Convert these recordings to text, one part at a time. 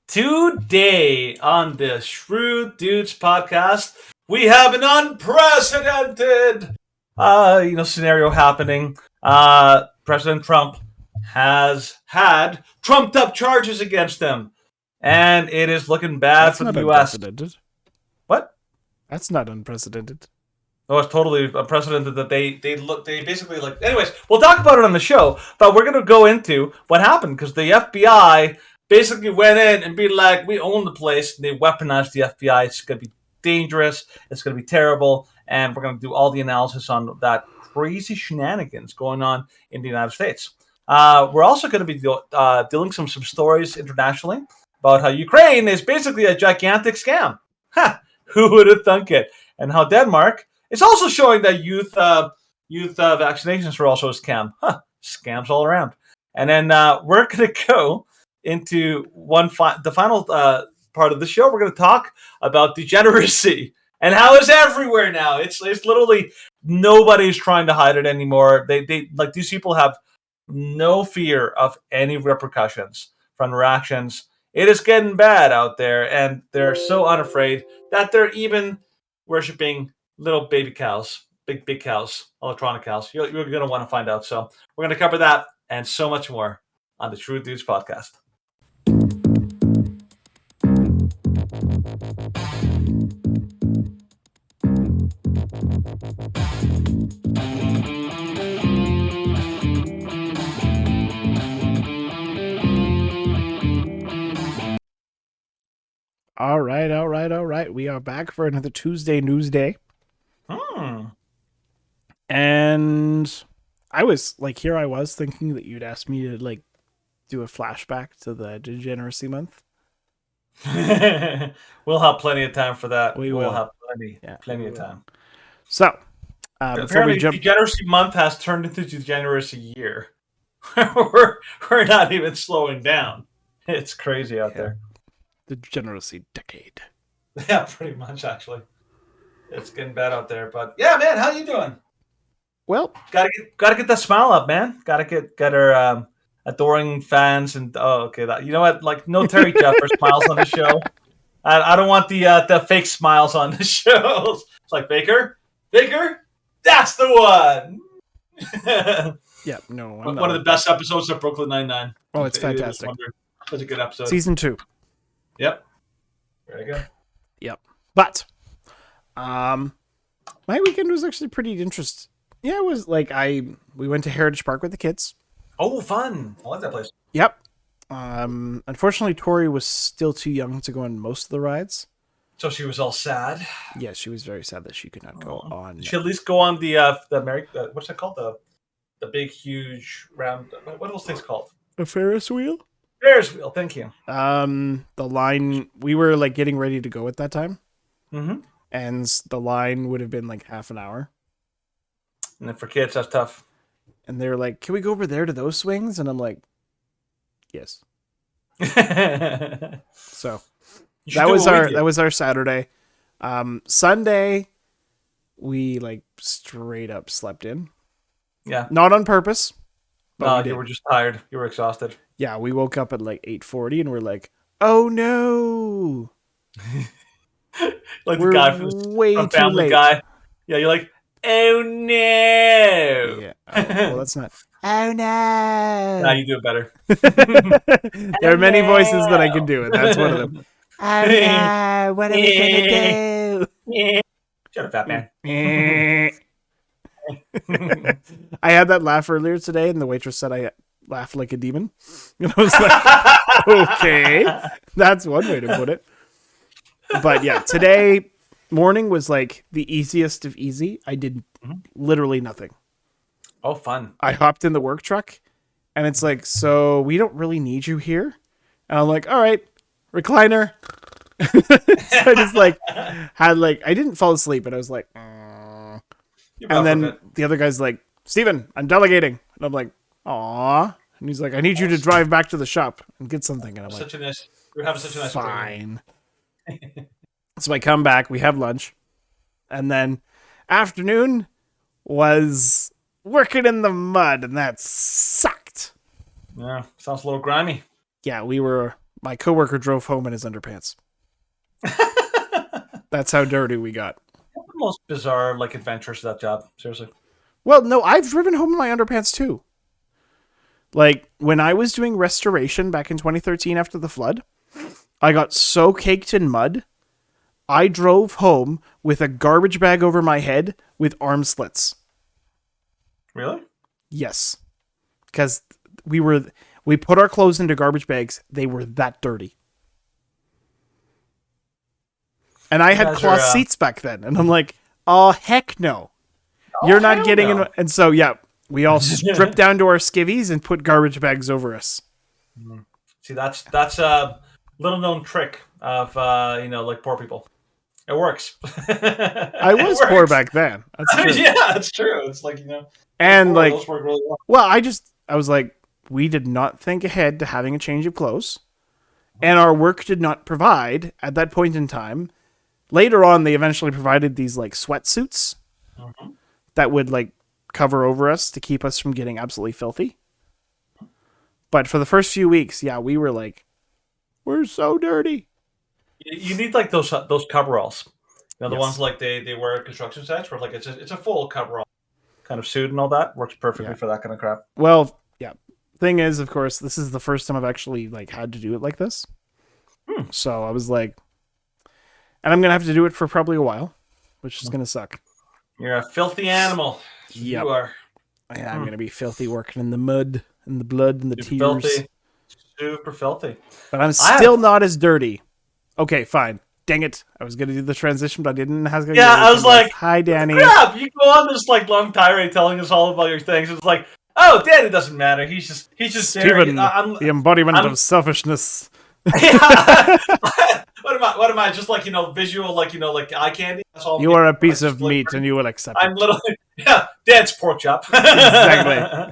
Today on the Shrewd Dudes podcast, we have an unprecedented, scenario happening. President Trump has had trumped-up charges against him, and it is looking bad for the U.S. Unprecedented. What? That's not unprecedented. Oh, it's totally unprecedented that they basically like. Anyways, we'll talk about it on the show, but we're gonna go into what happened because the FBI basically went in and be like, we own the place. And they weaponized the FBI. It's going to be dangerous. It's going to be terrible. And we're going to do all the analysis on that crazy shenanigans going on in the United States. We're also going to be dealing some stories internationally about how Ukraine is basically a gigantic scam. Ha! Who would have thunk it? And how Denmark is also showing that youth vaccinations are also a scam. Huh. Scams all around. And then we're going to go into the final part of the show. We're going to talk about degeneracy and how it's everywhere now. It's literally nobody's trying to hide it anymore. They like these people have no fear of any repercussions from their actions. It is getting bad out there, and they're so unafraid that they're even worshiping little baby cows, big cows, electronic cows. You're going to want to find out. So we're going to cover that and so much more on the True Dudes podcast. All right. We are back for another Tuesday News Day. And I was thinking that you'd ask me to do a flashback to the degeneracy month. We'll have plenty of time for that. We'll have plenty of time. So, apparently, degeneracy month has turned into degeneracy year. we're not even slowing down. It's crazy out there. The degeneracy decade. Yeah, pretty much actually. It's getting bad out there, but yeah, man, how you doing? Well, gotta get that smile up, man. Gotta get our adoring fans and you know what? Like no Terry Jeffers smiles on the show. I don't want the fake smiles on the show. It's like Baker, that's the one. Yeah, no. One of the best episodes of Brooklyn Nine-Nine. Oh, it's fantastic. Such a good episode. Season 2. Yep. Very good. Yep. But my weekend was actually pretty interesting. Yeah, it was we went to Heritage Park with the kids. Oh, fun. I like that place. Yep. Unfortunately, Tori was still too young to go on most of the rides. So she was all sad? Yes, she was very sad that she could not go on. Did she at least go on the what's that called? The big, huge, round... What are those things called? A Ferris wheel? Ferris wheel, thank you. The line... We were, getting ready to go at that time. Mm-hmm. And the line would have been, half an hour. And then for kids, that's tough. And they were like, can we go over there to those swings? And I'm like, yes. So, that was our Saturday. Sunday, we, straight up slept in. Yeah. Not on purpose. No, you were just tired. You were exhausted. Yeah, we woke up at 8:40 and we're like, oh no. The guy from Family Guy. Yeah, you're like, oh no. Yeah. Well, that's not. Oh no. Nah, you do it better. There are many voices that I can do, and that's one of them. Oh no, what are we gonna do? Shut up, fat man. I had that laugh earlier today, and the waitress said I laughed like a demon. And I was like, okay, that's one way to put it. But yeah, today morning was the easiest of easy. I did literally nothing. Oh, fun. I hopped in the work truck, and it's so we don't really need you here. And I'm like, all right, recliner. So I just had I didn't fall asleep, but I was like, and then the other guy's like, Steven, I'm delegating. And I'm like, aw. And he's like, I need you to drive back to the shop and get something. And I'm you're having such a nice fine. So I come back, we have lunch. And then afternoon was working in the mud, and that sucked. Yeah, sounds a little grimy. Yeah, we were My coworker drove home in his underpants. That's how dirty we got. The most bizarre like adventures to that job. Seriously. Well, no, I've driven home in my underpants too. Like when I was doing restoration back in 2013 after the flood, I got so caked in mud, I drove home with a garbage bag over my head with arm slits. Really? Yes. Because we put our clothes into garbage bags. They were that dirty. And I had cloth seats back then. And I'm like, oh, heck no. You're not getting in. And so, yeah, we all stripped down to our skivvies and put garbage bags over us. See, that's a little known trick of, like poor people. It works. I was poor back then. That's true. Yeah, that's true. It's like, and like, those work really well, I was like, we did not think ahead to having a change of clothes, and our work did not provide at that point in time. Later on, they eventually provided these like sweatsuits that would like cover over us to keep us from getting absolutely filthy. But for the first few weeks, yeah, we were like, we're so dirty. You need like those coveralls. The ones like they wear at construction sites where like it's a full coverall kind of suit and all that. Works perfectly for that kind of crap. Well, yeah. Thing is, of course, this is the first time I've actually like had to do it like this. So I was like, and I'm gonna have to do it for probably a while, which is gonna suck. You're a filthy animal. Yep. You are. Yeah, I'm gonna be filthy working in the mud and the blood and the tears. Filthy. Super filthy. But I'm still not as dirty. Okay, fine. Dang it. I was going to do the transition, but I didn't. I was like, hi, Danny. Crap, you go on this like long tirade telling us all about your things. It's like, oh, Danny doesn't matter. He's just Steven, the embodiment of selfishness. Yeah. What am I? Just like, visual, like eye candy? That's all. You are a piece of meat and you will accept it. I'm literally, Dad's pork chop. Exactly.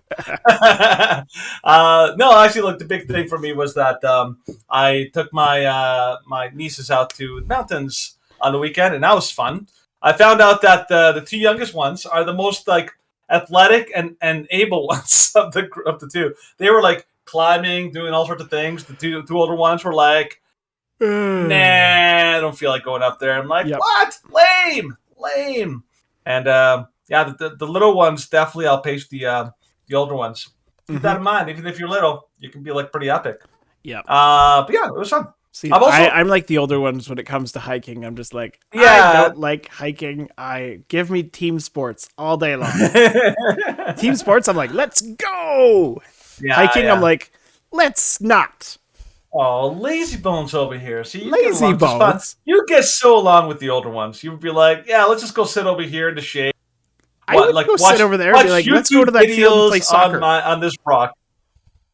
No, actually, like the big thing for me was that I took my nieces out to the mountains on the weekend, and that was fun. I found out that the two youngest ones are the most like athletic and able ones of the two. They were like climbing, doing all sorts of things. The two older ones were like, nah, I don't feel like going up there. I'm like, what? Lame. And the little ones definitely outpaced the older ones. Keep that in mind. Even if you're little, you can be like pretty epic. Yeah. But yeah, it was fun. See, I'm like the older ones when it comes to hiking. I'm just like, I don't like hiking. Give me team sports all day long. Team sports, I'm like, let's go. Yeah, hiking, I'm like, let's not. Oh, lazy bones over here. See, lazy bones. You get so along with the older ones. You would be like, yeah, let's just go sit over here in the shade. I would like, go sit over there and be like, let's go to that field and play soccer. On this rock.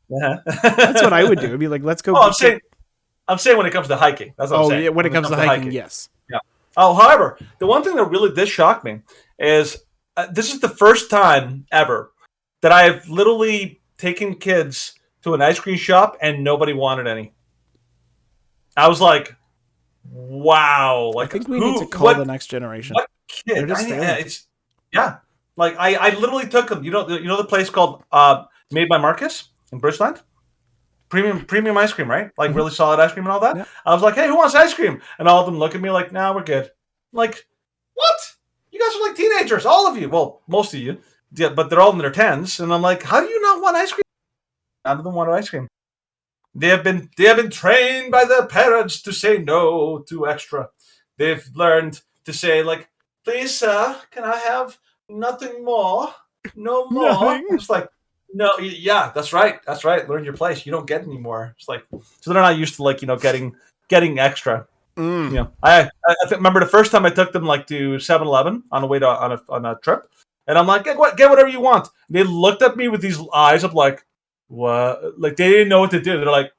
Yeah. That's what I would do. I'd be like, let's go. I'm saying when it comes to hiking. That's what I'm saying. Yeah, when it comes to hiking, yes. Yeah. Oh, however, the one thing that really did shock me is this is the first time ever that I have literally taken kids to an ice cream shop and nobody wanted any. I was like, wow. Like, I think we need to call the next generation. What kid? Like I literally took them. You know the place called Made by Marcus in Bridgeland? Premium ice cream, right? Like really solid ice cream and all that. Yeah. I was like, hey, who wants ice cream? And all of them look at me like, nah, we're good. I'm like, what? You guys are like teenagers, all of you. Well, most of you. Yeah, but they're all in their 10s. And I'm like, how do you not want ice cream? None of them want ice cream. They have been trained by their parents to say no to extra. They've learned to say, like, please, sir, can I have nothing more? No more. Nothing. It's like, no, yeah, that's right. Learn your place. You don't get any more. It's like, so they're not used to like, getting extra. I remember the first time I took them like to 7-Eleven on the way to on a trip, and I'm like, get whatever you want. And they looked at me with these eyes of like, what? Like they didn't know what to do. They're like,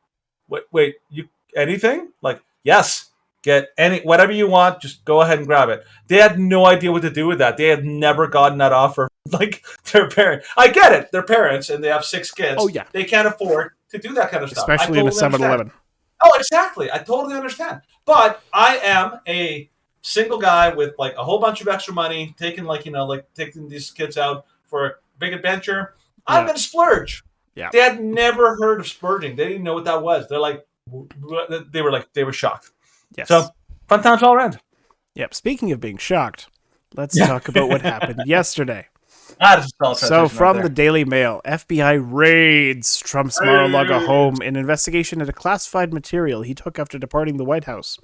wait, you anything? Like, yes. Get whatever you want, just go ahead and grab it. They had no idea what to do with that. They had never gotten that offer. Like their parents. I get it. They're parents and they have 6 kids. Oh, yeah. They can't afford to do that kind of stuff. Especially in a 7-Eleven. Oh, exactly. I totally understand. But I am a single guy with like a whole bunch of extra money, taking taking these kids out for a big adventure. I'm gonna splurge. Yeah. They had never heard of splurging. They didn't know what that was. They're like, They were shocked. Yes. So fun times all around. Yep. Speaking of being shocked, let's talk about what happened yesterday. That is a So, transition right from the there. Daily Mail, FBI raids Trump's Mar-a-Lago home in investigation into classified material he took after departing the White House.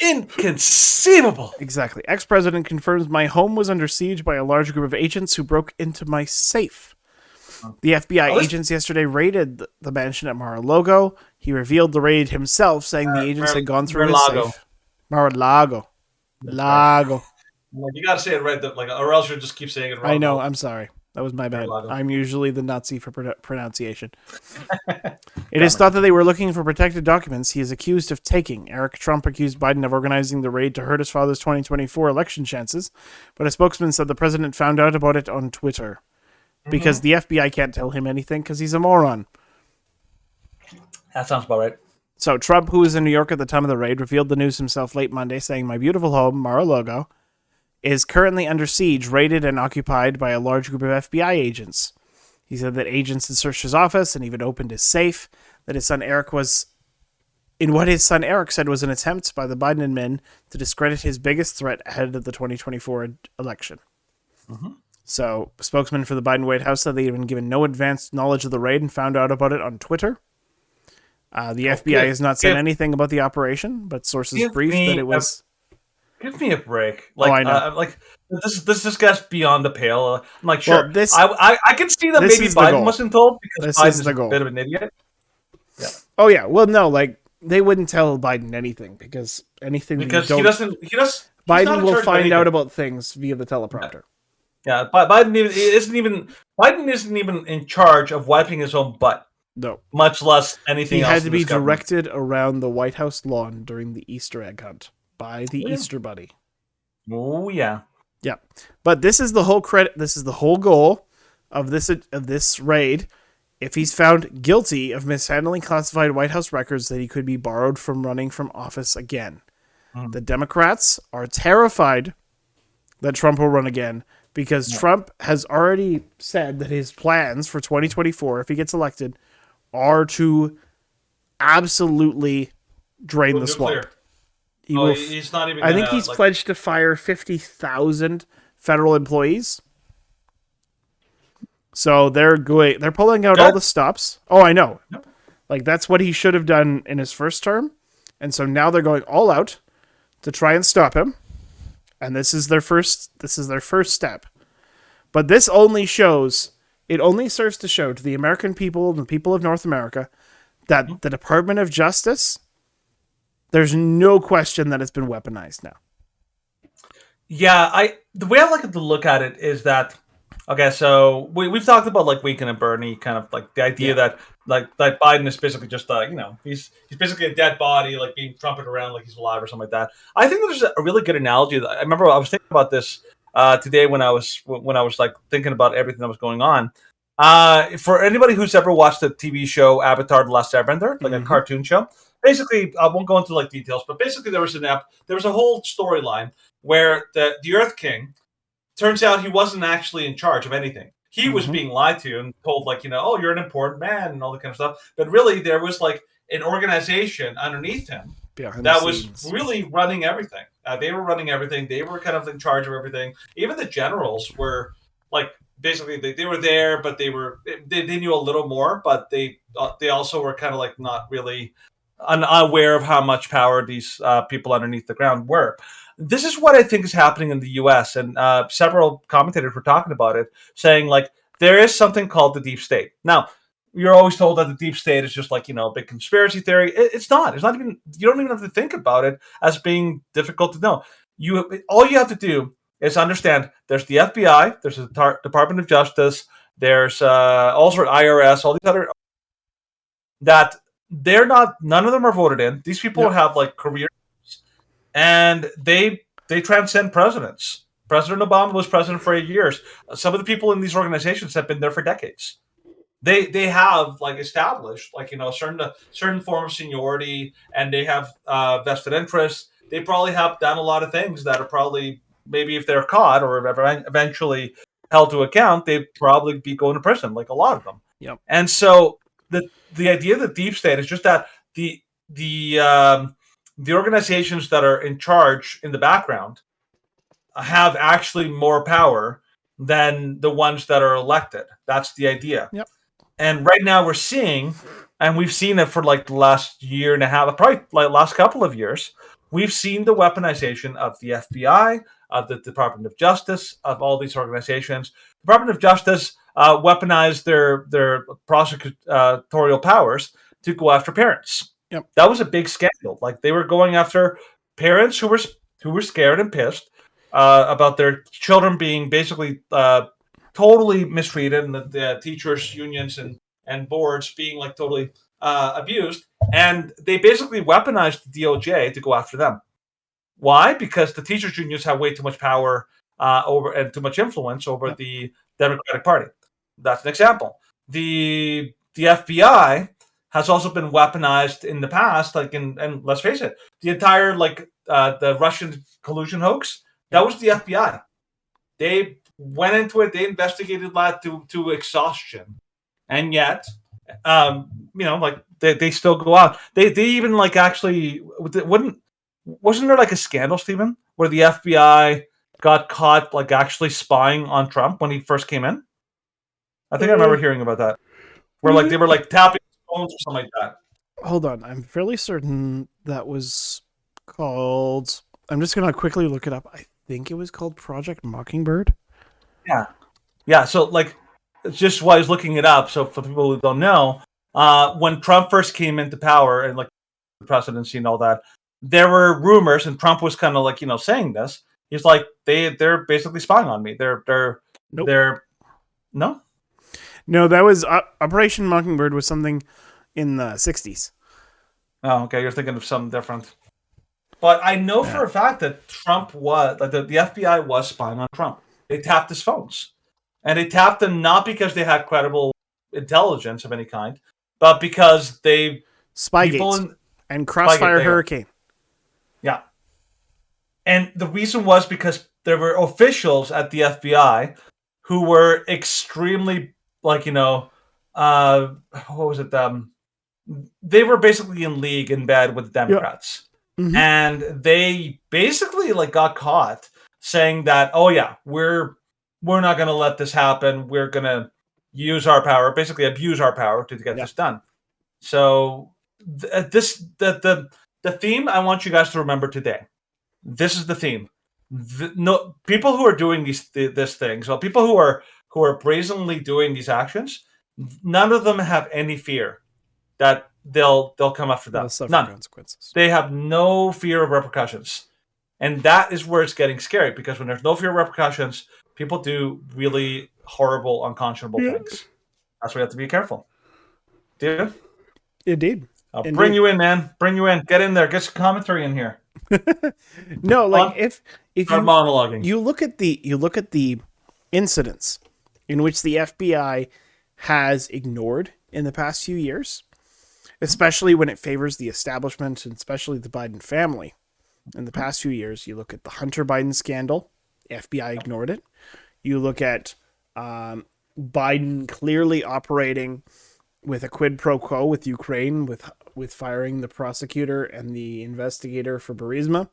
Inconceivable. Exactly. Ex-president confirms my home was under siege by a large group of agents who broke into my safe. The FBI agents yesterday raided the mansion at Mar-a-Lago. He revealed the raid himself, saying the agents had gone through his safe. Mar-a-Lago. Lago. Like, you gotta say it right, or else you'll just keep saying it wrong. I know. I'm sorry. That was my bad. Mar-a-Lago. I'm usually the Nazi for pronunciation. It is thought that they were looking for protected documents he is accused of taking. Eric Trump accused Biden of organizing the raid to hurt his father's 2024 election chances, but a spokesman said the president found out about it on Twitter. Because the FBI can't tell him anything because he's a moron. That sounds about right. So Trump, who was in New York at the time of the raid, revealed the news himself late Monday, saying, "My beautiful home, Mar-a-Lago, is currently under siege, raided and occupied by a large group of FBI agents." He said that agents had searched his office and even opened his safe, that his son Eric was, in what his son Eric said was an attempt by the Biden admin to discredit his biggest threat ahead of the 2024 election. Mm-hmm. So, a spokesman for the Biden White House said they had been given no advanced knowledge of the raid and found out about it on Twitter. The FBI has not said anything about the operation, but sources briefed that it was... Give me a break. I know. This gets beyond the pale. I'm like, sure. Well, I can see that maybe Biden wasn't told because Biden's a bit of an idiot. Yeah. Oh, yeah. Well, no, they wouldn't tell Biden anything because anything... Because he doesn't... Biden will find out about things via the teleprompter. Yeah, Biden isn't even in charge of wiping his own butt. No. Much less anything else. He had to be directed around the White House lawn during the Easter egg hunt by the Easter Bunny. Oh, yeah. Yeah. But this is the whole credit. This is the whole goal of this raid. If he's found guilty of mishandling classified White House records, that he could be borrowed from running from office again. The Democrats are terrified that Trump will run again, because Trump has already said that his plans for 2024, if he gets elected, are to absolutely drain the swamp. He's not even. I think he's pledged to fire 50,000 federal employees. So they're pulling out all the stops. Oh, I know. Yep. That's what he should have done in his first term, and so now they're going all out to try and stop him. And this is their first step. But this only serves to show to the American people and the people of North America that the Department of Justice, there's no question that it's been weaponized now. Yeah, the way I like to look at it is that, okay, so we've talked about Weekend and Bernie, kind of the idea that Biden is basically just he's basically a dead body, being trumpeted around like he's alive or something like that. I think there's a really good analogy. I remember I was thinking about this today when I was thinking about everything that was going on. For anybody who's ever watched the TV show Avatar: The Last Airbender, a cartoon show, basically I won't go into details, but basically there was a whole storyline where the Earth King, turns out he wasn't actually in charge of anything. He was being lied to and told, oh, you're an important man and all that kind of stuff. But really, there was an organization underneath him that was really running everything. They were running everything. They were kind of in charge of everything. Even the generals were basically they were there, but they knew a little more. But they also were kind of not really unaware of how much power these people underneath the ground were. This is what I think is happening in the U.S., and several commentators were talking about it, saying there is something called the deep state. Now, you're always told that the deep state is just a big conspiracy theory. It's not. It's not even. You don't even have to think about it as being difficult to know. All you have to do is understand. There's the FBI. There's the Department of Justice. There's also IRS. All these other that they're not. None of them are voted in. These people have careers. And they transcend presidents. President Obama was president for 8 years. Some of the people in these organizations have been there for decades. They have established certain form of seniority, and they have vested interests. They probably have done a lot of things that are probably, maybe if they're caught or eventually held to account, they'd probably be going to prison, a lot of them. Yep. And so the idea of the deep state is just that the organizations that are in charge in the background have actually more power than the ones that are elected. That's the idea. Yep. And right now we're seeing, and we've seen it for like the last year and a half, probably like last couple of years, we've seen the weaponization of the FBI, of the Department of Justice, of all these organizations. The Department of Justice weaponized their prosecutorial powers to go after parents. Yep. That was a big scandal. Like they were going after parents who were scared and pissed about their children being basically totally mistreated, and the teachers' unions and boards being like totally abused. And they basically weaponized the DOJ to go after them. Why? Because the teachers' unions have way too much power over and too much influence over the Democratic Party. That's an example. The FBI has also been weaponized in the past, like and let's face it, the entire the Russian collusion hoax, that was the FBI. They went into it, they investigated that to exhaustion. And yet, they still go out. They even actually wasn't there like a scandal, Stephen, where the FBI got caught actually spying on Trump when he first came in? I think I remember hearing about that. Where they were tapping phones or something like that. Hold on, I'm fairly certain that was called. I'm just gonna quickly look it up. I think it was called Project Mockingbird. Yeah. So just while I was looking it up, so for people who don't know, when Trump first came into power and the presidency and all that, there were rumors, and Trump was kind of saying this. He's like, they're basically spying on me. Nope. They're no. No, that was Operation Mockingbird was something in the 60s. Oh, okay. You're thinking of something different. But I know for a fact that Trump was the FBI was spying on Trump. They tapped his phones, and they tapped them not because they had credible intelligence of any kind, but because they Spygate and Crossfire Hurricane. Yeah, and the reason was because there were officials at the FBI who were extremely what was it? They were basically in league in bed with the Democrats. Yep. Mm-hmm. And they basically got caught saying that, oh yeah, we're not going to let this happen. We're going to use our power, basically abuse our power to get this done. So the theme I want you guys to remember today. This is the theme. No people who are doing this things, well, people who are brazenly doing these actions, none of them have any fear that they'll come after them. None. Consequences. They have no fear of repercussions. And that is where it's getting scary, because when there's no fear of repercussions, people do really horrible, unconscionable things. That's why you have to be careful. Dude? Indeed. I'll bring you in, man. Bring you in. Get in there. Get some commentary in here. No, if start monologuing. You look at the incidents in which the FBI has ignored in the past few years, especially when it favors the establishment and especially the Biden family. In the past few years, you look at the Hunter Biden scandal, FBI ignored it. You look at Biden clearly operating with a quid pro quo with Ukraine, with firing the prosecutor and the investigator for Burisma.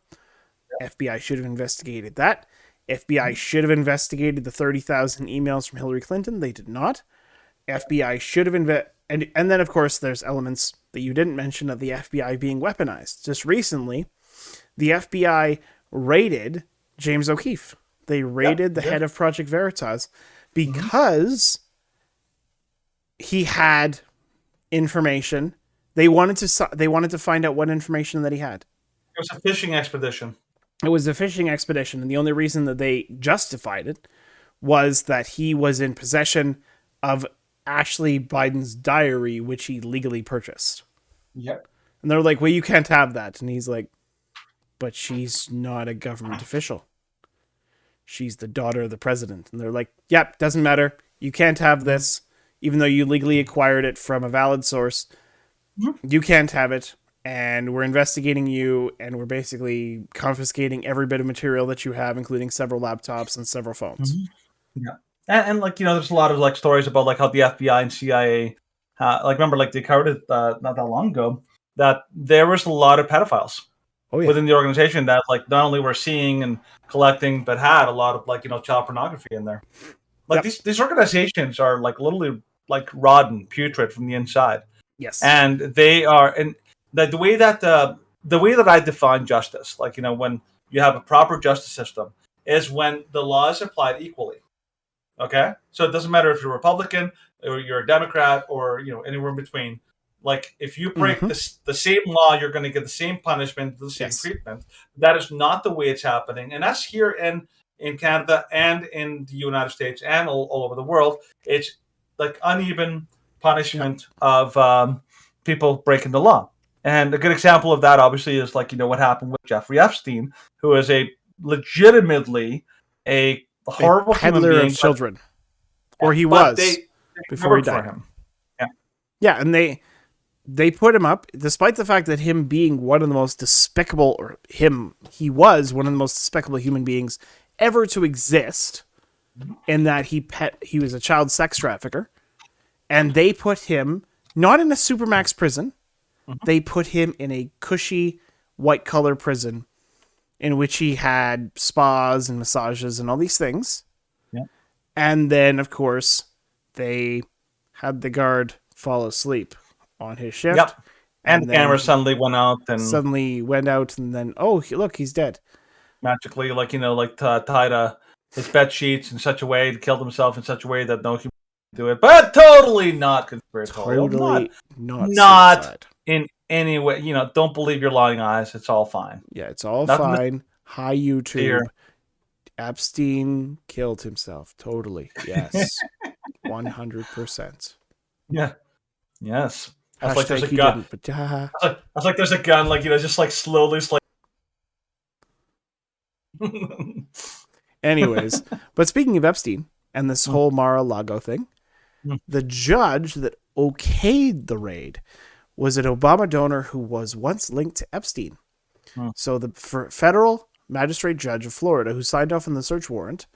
FBI should have investigated that. FBI should have investigated the 30,000 emails from Hillary Clinton. They did not. FBI should have and then, of course, there's elements that you didn't mention of the FBI being weaponized. Just recently, the FBI raided James O'Keefe. They raided the head of Project Veritas because he had information. They wanted to find out what information that he had. It was a fishing expedition. It was a fishing expedition, and the only reason that they justified it was that he was in possession of Ashley Biden's diary, which he legally purchased. Yep. And they're like, well, you can't have that. And he's like, but she's not a government official. She's the daughter of the president. And they're like, yep, doesn't matter. You can't have this, even though you legally acquired it from a valid source. You can't have it. And we're investigating you, and we're basically confiscating every bit of material that you have, including several laptops and several phones. Yeah. And there's a lot of stories about how the FBI and CIA, remember they covered it not that long ago, that there was a lot of pedophiles Oh yeah. within the organization that like not only were seeing and collecting, but had a lot of like child pornography in there. Like Yep. these organizations are like literally like rotten, putrid from the inside, Yes. and they are and the way that I define justice, like when you have a proper justice system, is when the law is applied equally. Okay, so it doesn't matter if you're a Republican or you're a Democrat or anywhere in between. Like if you break Mm-hmm. the same law, you're going to get the same punishment, the same Yes. treatment. That is not the way it's happening, and that's here in Canada and in the United States and all over the world. It's like uneven Yep. punishment of people breaking the law. And a good example of that, obviously, is like what happened with Jeffrey Epstein, who is a legitimately a A horrible human peddler of being, but children, or yeah, he but was they before he covered for died. him. Yeah, Yeah, and they put him up, despite the fact that him being one of the most despicable, he was one of the most despicable human beings ever to exist, in that he was a child sex trafficker, and they put him not in a supermax prison, mm-hmm. they put him in a cushy white collar prison in which he had spas and massages and all these things. Yeah, And then, of course, they had the guard fall asleep on his shift. yep. And And the then camera he suddenly went out and suddenly went out, and then, oh, look, he's dead. magically, like tied his bed sheets in such a way to kill himself in such a way that no human can do it. But totally not conspiratorial. Not Totally not not suicide. in any way. Don't believe your lying eyes. It's all fine. Yeah, it's all Nothing to fine. Hi, fear. YouTube. Epstein killed himself. Totally. Yes. 100%. Yeah. Yes. That's like there's Hashtag a he gun. didn't, but That's like there's a gun, like just like slowly, anyways. But speaking of Epstein and this whole Mar-a-Lago thing, the judge that okayed the raid was an Obama donor who was once linked to Epstein. So the federal magistrate judge of Florida, who signed off on the search warrant,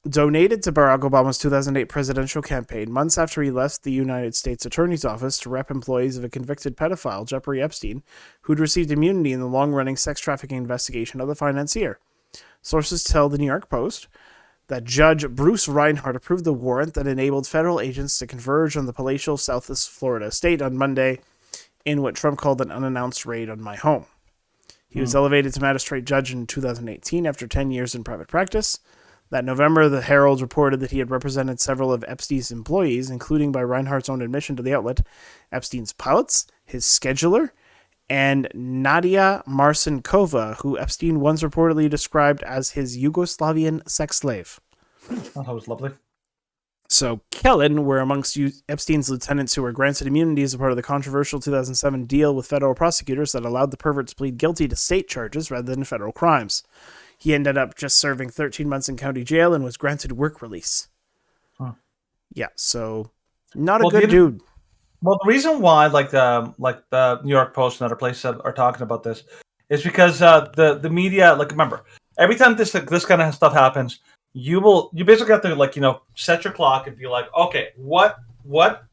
donated to Barack Obama's 2008 presidential campaign months after he left the United States Attorney's Office to rep employees of a convicted pedophile, Jeffrey Epstein, who'd received immunity in the long-running sex trafficking investigation of the financier. Sources tell the New York Post that Judge Bruce Reinhardt approved the warrant that enabled federal agents to converge on the palatial Southwest Florida estate on Monday in what Trump called an unannounced raid on my home. He was elevated to magistrate judge in 2018 after 10 years in private practice. That November, the Herald reported that he had represented several of Epstein's employees, including, by Reinhardt's own admission to the outlet, Epstein's pilots, his scheduler, and Nadia Marcinkova, who Epstein once reportedly described as his Yugoslavian sex slave. Oh, that was lovely. So Kellen were amongst Epstein's lieutenants who were granted immunity as a part of the controversial 2007 deal with federal prosecutors that allowed the pervert to plead guilty to state charges rather than federal crimes. He ended up just serving 13 months in county jail and was granted work release. Huh. Yeah, so not a good dude. Well, the reason why, like the New York Post and other places are talking about this, is because the media, like, remember, every time this kind of stuff happens, you basically have to set your clock and be like, okay, what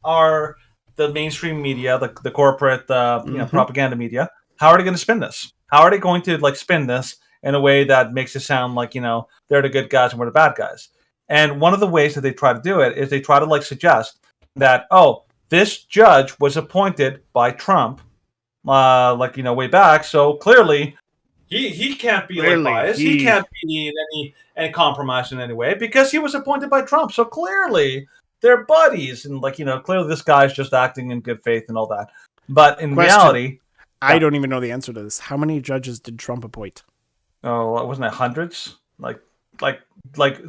are the mainstream media, the corporate propaganda media, how are they going to spin this? How are they going to spin this in a way that makes it sound like they're the good guys and we're the bad guys? And one of the ways that they try to do it is they try to suggest that, oh, this judge was appointed by Trump, way back. So clearly, he can't be biased. He can't be in any compromise in any way because he was appointed by Trump. So clearly, they're buddies, and clearly this guy's just acting in good faith and all that. But in reality, I don't even know the answer to this. How many judges did Trump appoint? Oh, wasn't it hundreds? Like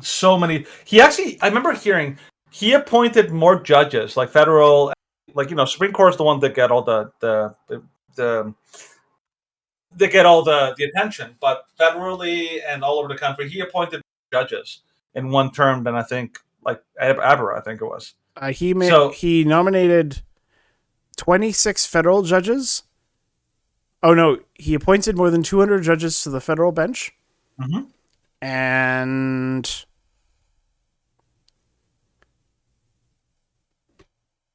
so many. He actually, I remember hearing he appointed more judges, like federal, Supreme Court is the one that get all they get all the attention, but federally and all over the country, he appointed judges in one term than I think ever. I think it was. He nominated 26 federal judges. Oh no, he appointed more than 200 judges to the federal bench, and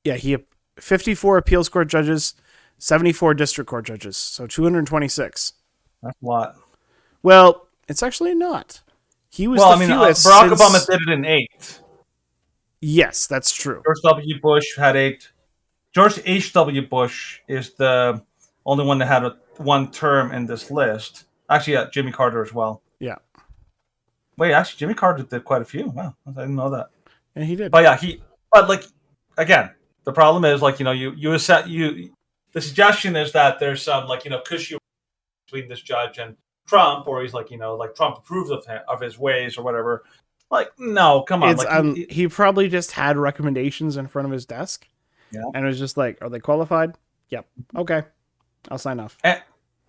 he 54 appeals court judges, 74 district court judges, so 226. That's a lot. Well, it's actually not. He was Well, the I mean, fewest. Barack Since... Obama did it in 8. Yes, that's true. George W. Bush had 8. George H.W. Bush is the only one that had one term in this list. Actually, yeah, Jimmy Carter as well. Yeah. Wait, actually, Jimmy Carter did quite a few. Wow, I didn't know that. And he did. But yeah, But like, again, the problem is like the suggestion is that there's some like cushy between this judge and Trump, or he's like like Trump approved of his ways or whatever. Like, no, come on. It's he probably just had recommendations in front of his desk. Yeah. And it was just like, are they qualified? Yep. Okay. I'll sign off. And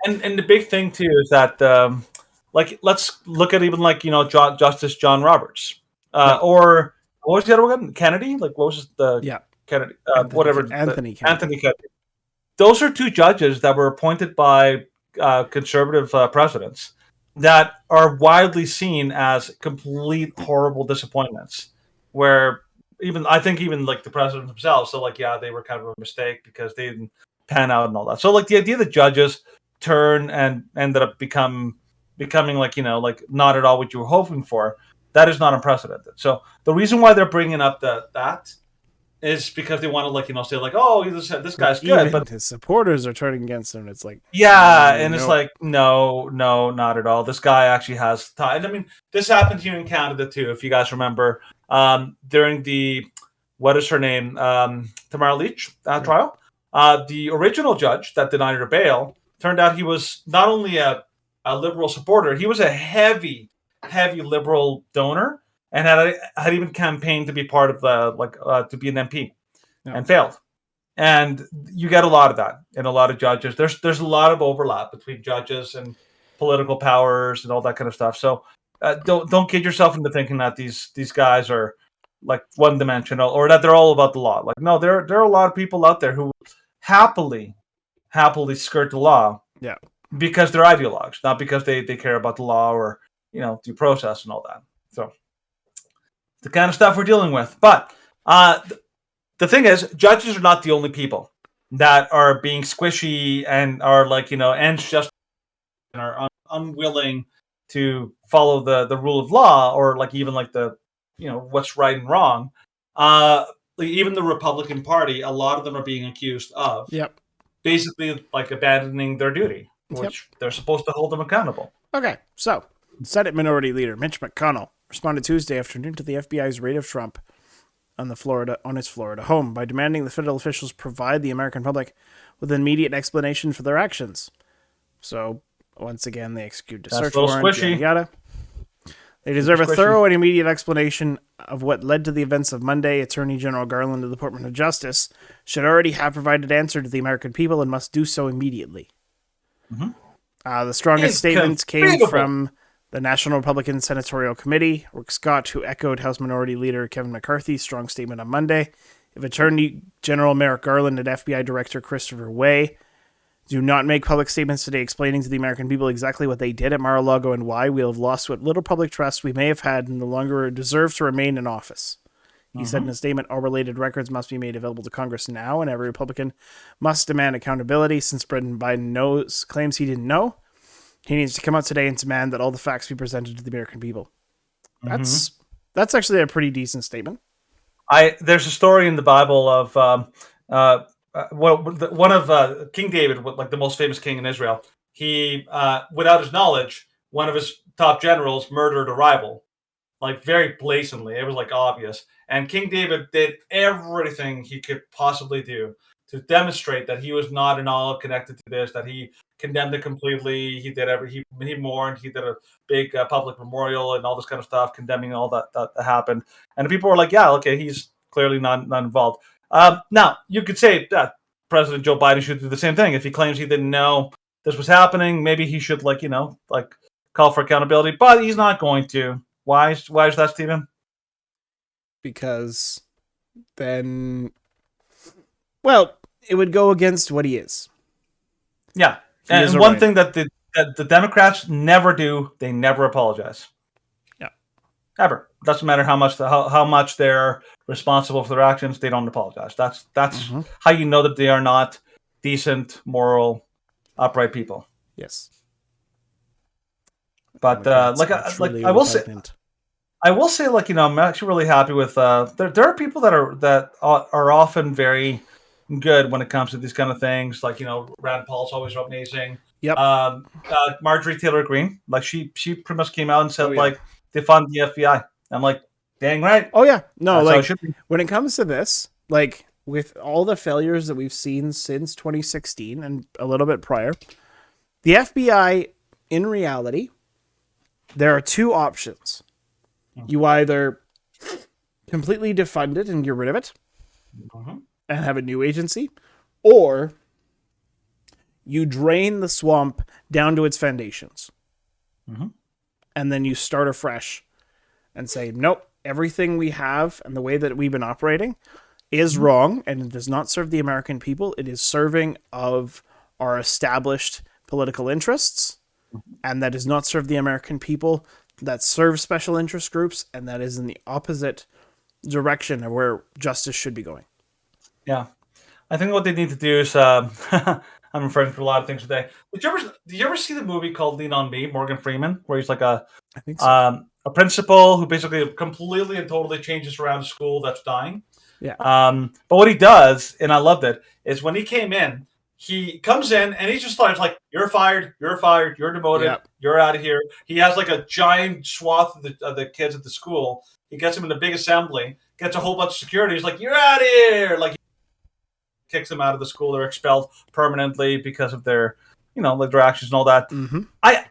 the big thing too is that like let's look at even like Justice John Roberts or what was the other one? Kennedy? Like what was the Kennedy? Anthony Kennedy. Those are 2 judges that were appointed by conservative presidents that are widely seen as complete horrible disappointments. Where I think even like the president himself, so like they were kind of a mistake because they didn't pan out and all that. So like the idea that judges turn and ended up becoming like like not at all what you were hoping for, that is not unprecedented. So the reason why they're bringing up that is because they want to like say like, oh, this guy's good, even but his supporters are turning against him. It's like it's like no, not at all. This guy actually has time. I mean, this happened here in Canada too, if you guys remember. During the what is her name, Tamara Leach trial, the original judge that denied her bail turned out he was not only a liberal supporter, he was a heavy liberal donor and had even campaigned to be part of the to be an MP and failed. And you get a lot of that in a lot of judges. There's a lot of overlap between judges and political powers and all that kind of stuff. So don't get yourself into thinking that these guys are like one dimensional or that they're all about the law. Like no, there are a lot of people out there who happily skirt the law. Yeah. Because they're ideologues, not because they care about the law or due process and all that. So the kind of stuff we're dealing with. But the thing is, judges are not the only people that are being squishy and are like ends just and are unwilling to follow the rule of law or like even like the what's right and wrong. Even the Republican Party, a lot of them are being accused of basically like abandoning their duty, which they're supposed to hold them accountable. Okay, so Senate Minority Leader Mitch McConnell responded Tuesday afternoon to the FBI's raid of Trump on his Florida home by demanding the federal officials provide the American public with an immediate explanation for their actions. So once again, they executed a search warrant. Yada, yada. They deserve a thorough and immediate explanation of what led to the events of Monday. Attorney General Garland of the Department of Justice should already have provided answer to the American people and must do so immediately. Mm-hmm. The strongest statements came from the National Republican Senatorial Committee, Rick Scott, who echoed House Minority Leader Kevin McCarthy's strong statement on Monday. If Attorney General Merrick Garland and FBI Director Christopher Wray do not make public statements today explaining to the American people exactly what they did at Mar-a-Lago and why, we'll have lost what little public trust we may have had and no longer deserve to remain in office. He said in a statement, all related records must be made available to Congress now, and every Republican must demand accountability. Since President Biden claims he didn't know, he needs to come out today and demand that all the facts be presented to the American people. That's actually a pretty decent statement. There's a story in the Bible of one of King David, like the most famous king in Israel. He, without his knowledge, one of his top generals murdered a rival, like very blatantly. It was like obvious. And King David did everything he could possibly do to demonstrate that he was not at all connected to this, that he condemned it completely. He did he mourned. He did a big public memorial and all this kind of stuff, condemning all that happened. And the people were like, yeah, okay, he's clearly not involved. Now, you could say that President Joe Biden should do the same thing. If he claims he didn't know this was happening, maybe he should call for accountability, but he's not going to. Why is that, Stephen? Because then, well, it would go against what he is. Yeah. And one thing that the Democrats never do, they never apologize. Yeah. Ever. Doesn't matter how much they're responsible for their actions, they don't apologize. That's how you know that they are not decent, moral, upright people. Yes. But Democrats are truly repugnant. I will say, like, I'm actually really happy with. There are people that are often very good when it comes to these kind of things. Like, Rand Paul's always amazing. Yep. Marjorie Taylor Greene, like she pretty much came out and said, Oh, yeah. like, defund the FBI. I'm like, dang right. Oh yeah, no, That's how it like should be. when it comes to this, like with all the failures that we've seen since 2016 and a little bit prior, the FBI, in reality, there are two options. You either completely defund it and get rid of it and have a new agency, or you drain the swamp down to its foundations. And then you start afresh and say, nope, everything we have and the way that we've been operating is wrong and it does not serve the American people. It is serving of our established political interests, and that does not serve the American people. That serves special interest groups, and that is in the opposite direction of where justice should be going. Yeah, I think what they need to do is. I'm referring to a lot of things today. Did you ever see the movie called Lean on Me, Morgan Freeman, where he's like I think so. a principal who basically completely and totally changes around a school that's dying. Yeah. But what he does, and I loved it, is when he came in, he comes in and he just starts like, "You're fired, you're demoted, Yep. you're out of here." He has like a giant swath of the kids at the school. He gets them in a big assembly, gets a whole bunch of security. He's like, "You're out of here!" Like, kicks them out of the school. They're expelled permanently because of their, like their actions and all that. I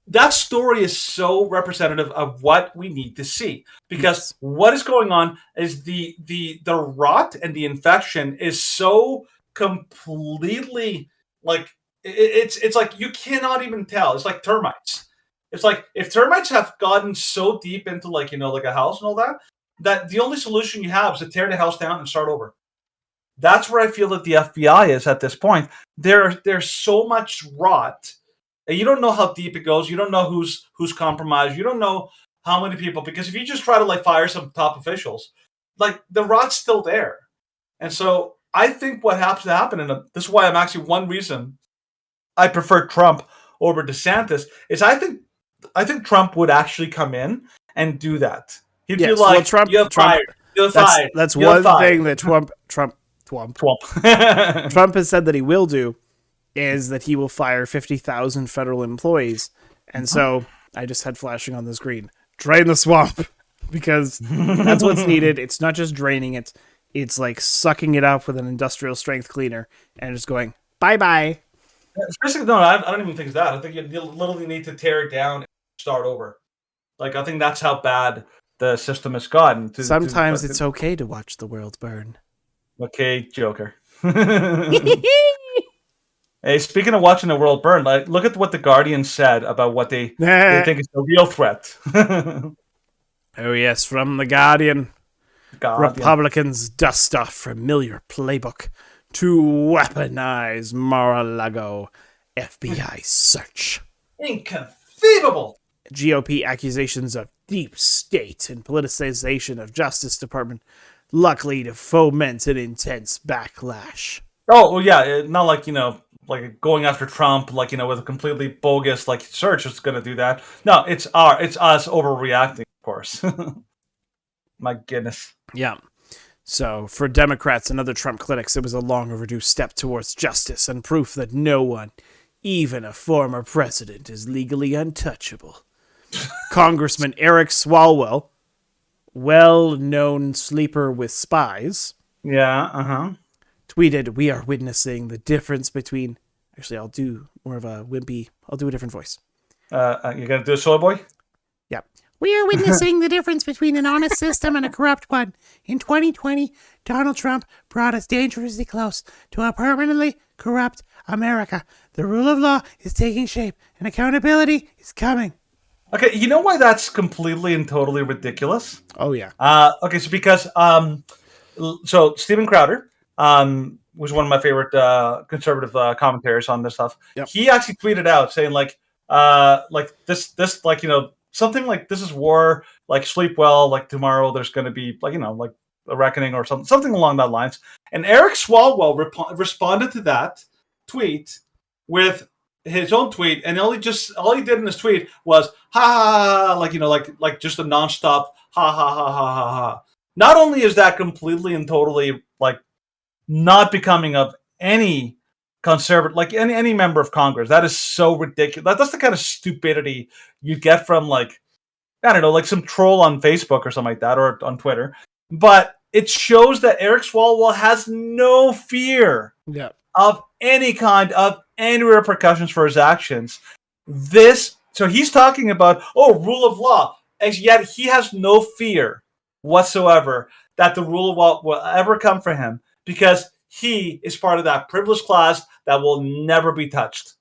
that story is so representative of what we need to see, because what is going on is the rot and the infection is so completely like it's like you cannot even tell. It's like termites. It's like if termites have gotten so deep into like a house and all that, that the only solution you have is to tear the house down and start over. That's where I feel that the FBI is at this point. There's so much rot. And you don't know how deep it goes. You don't know who's compromised. You don't know how many people. Because if you just try to like fire some top officials, like the rot's still there. And so I think what happens to happen, and this is why I'm actually one reason I prefer Trump over DeSantis, is I think Trump would actually come in and do that. He'd be like, Trump, "You're fired. You're fired." That's You're one fired. thing that Trump has said that he will do, is that he will fire 50,000 federal employees. And so I just had flashing on the screen, drain the swamp, because that's what's needed. It's not just draining it. It's like sucking it up with an industrial strength cleaner and just going, bye-bye. Especially, no, I don't even think it's that. I think you literally need to tear it down and start over. Like, I think that's how bad the system has gotten. Sometimes it's okay to watch the world burn. Okay, Joker. Hey, speaking of watching the world burn, like, look at what the Guardian said about what they think is the real threat. Oh yes, from the Guardian. Republicans dust off familiar playbook to weaponize Mar-a-Lago FBI search. Inconceivable. GOP accusations of deep state and politicization of Justice Department likely to foment an intense backlash. Oh, well, yeah, not like, like going after Trump, like, with a completely bogus, like, search is going to do that. No, it's us overreacting, of course. My goodness. Yeah. So, for Democrats and other Trump critics, it was a long overdue step towards justice and proof that no one, even a former president, is legally untouchable. Congressman Eric Swalwell, well-known sleeper with spies, tweeted, "We are witnessing the difference between..." Actually, I'll do more of a wimpy... I'll do a different voice. You're going to do a soy boy? Yeah. "We are witnessing the difference between an honest system and a corrupt one. In 2020, Donald Trump brought us dangerously close to a permanently corrupt America. The rule of law is taking shape, and accountability is coming." Okay, you know why that's completely and totally ridiculous? Oh, yeah. Okay, so because so Steven Crowder was one of my favorite conservative commentators on this stuff. Yep. He actually tweeted out saying like this like something like, "This is war, like sleep well, like tomorrow there's going to be like like a reckoning or something along that lines. And Eric Swalwell responded to that tweet with his own tweet, and all he did in his tweet was ha ha ha, like just a nonstop ha ha ha ha ha ha. Not only is that completely and totally like not becoming of any conservative, like any member of Congress, that is so ridiculous. That's the kind of stupidity you get from like, I don't know, like some troll on Facebook or something like that, or on Twitter. But it shows that Eric Swalwell has no fear of any kind of any repercussions for his actions. So he's talking about, rule of law, and yet he has no fear whatsoever that the rule of law will ever come for him, because he is part of that privileged class that will never be touched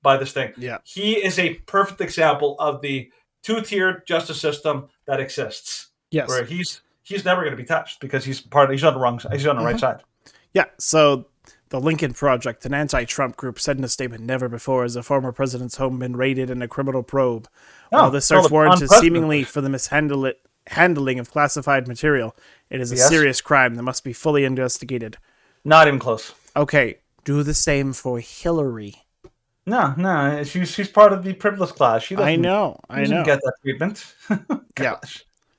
by this thing. Yeah. He is a perfect example of the two-tiered justice system that exists. Yes. Where he's never going to be touched because he's on the wrong side. He's on the right side. Yeah. So the Lincoln Project, an anti-Trump group, said in a statement, "Never before has a former president's home been raided in a criminal probe. While the search warrant is seemingly for the mishandling of classified material, it is a serious crime that must be fully investigated." Not even close. Okay, do the same for Hillary. No, she's part of the privileged class. She doesn't, I know. Get that treatment. Yeah.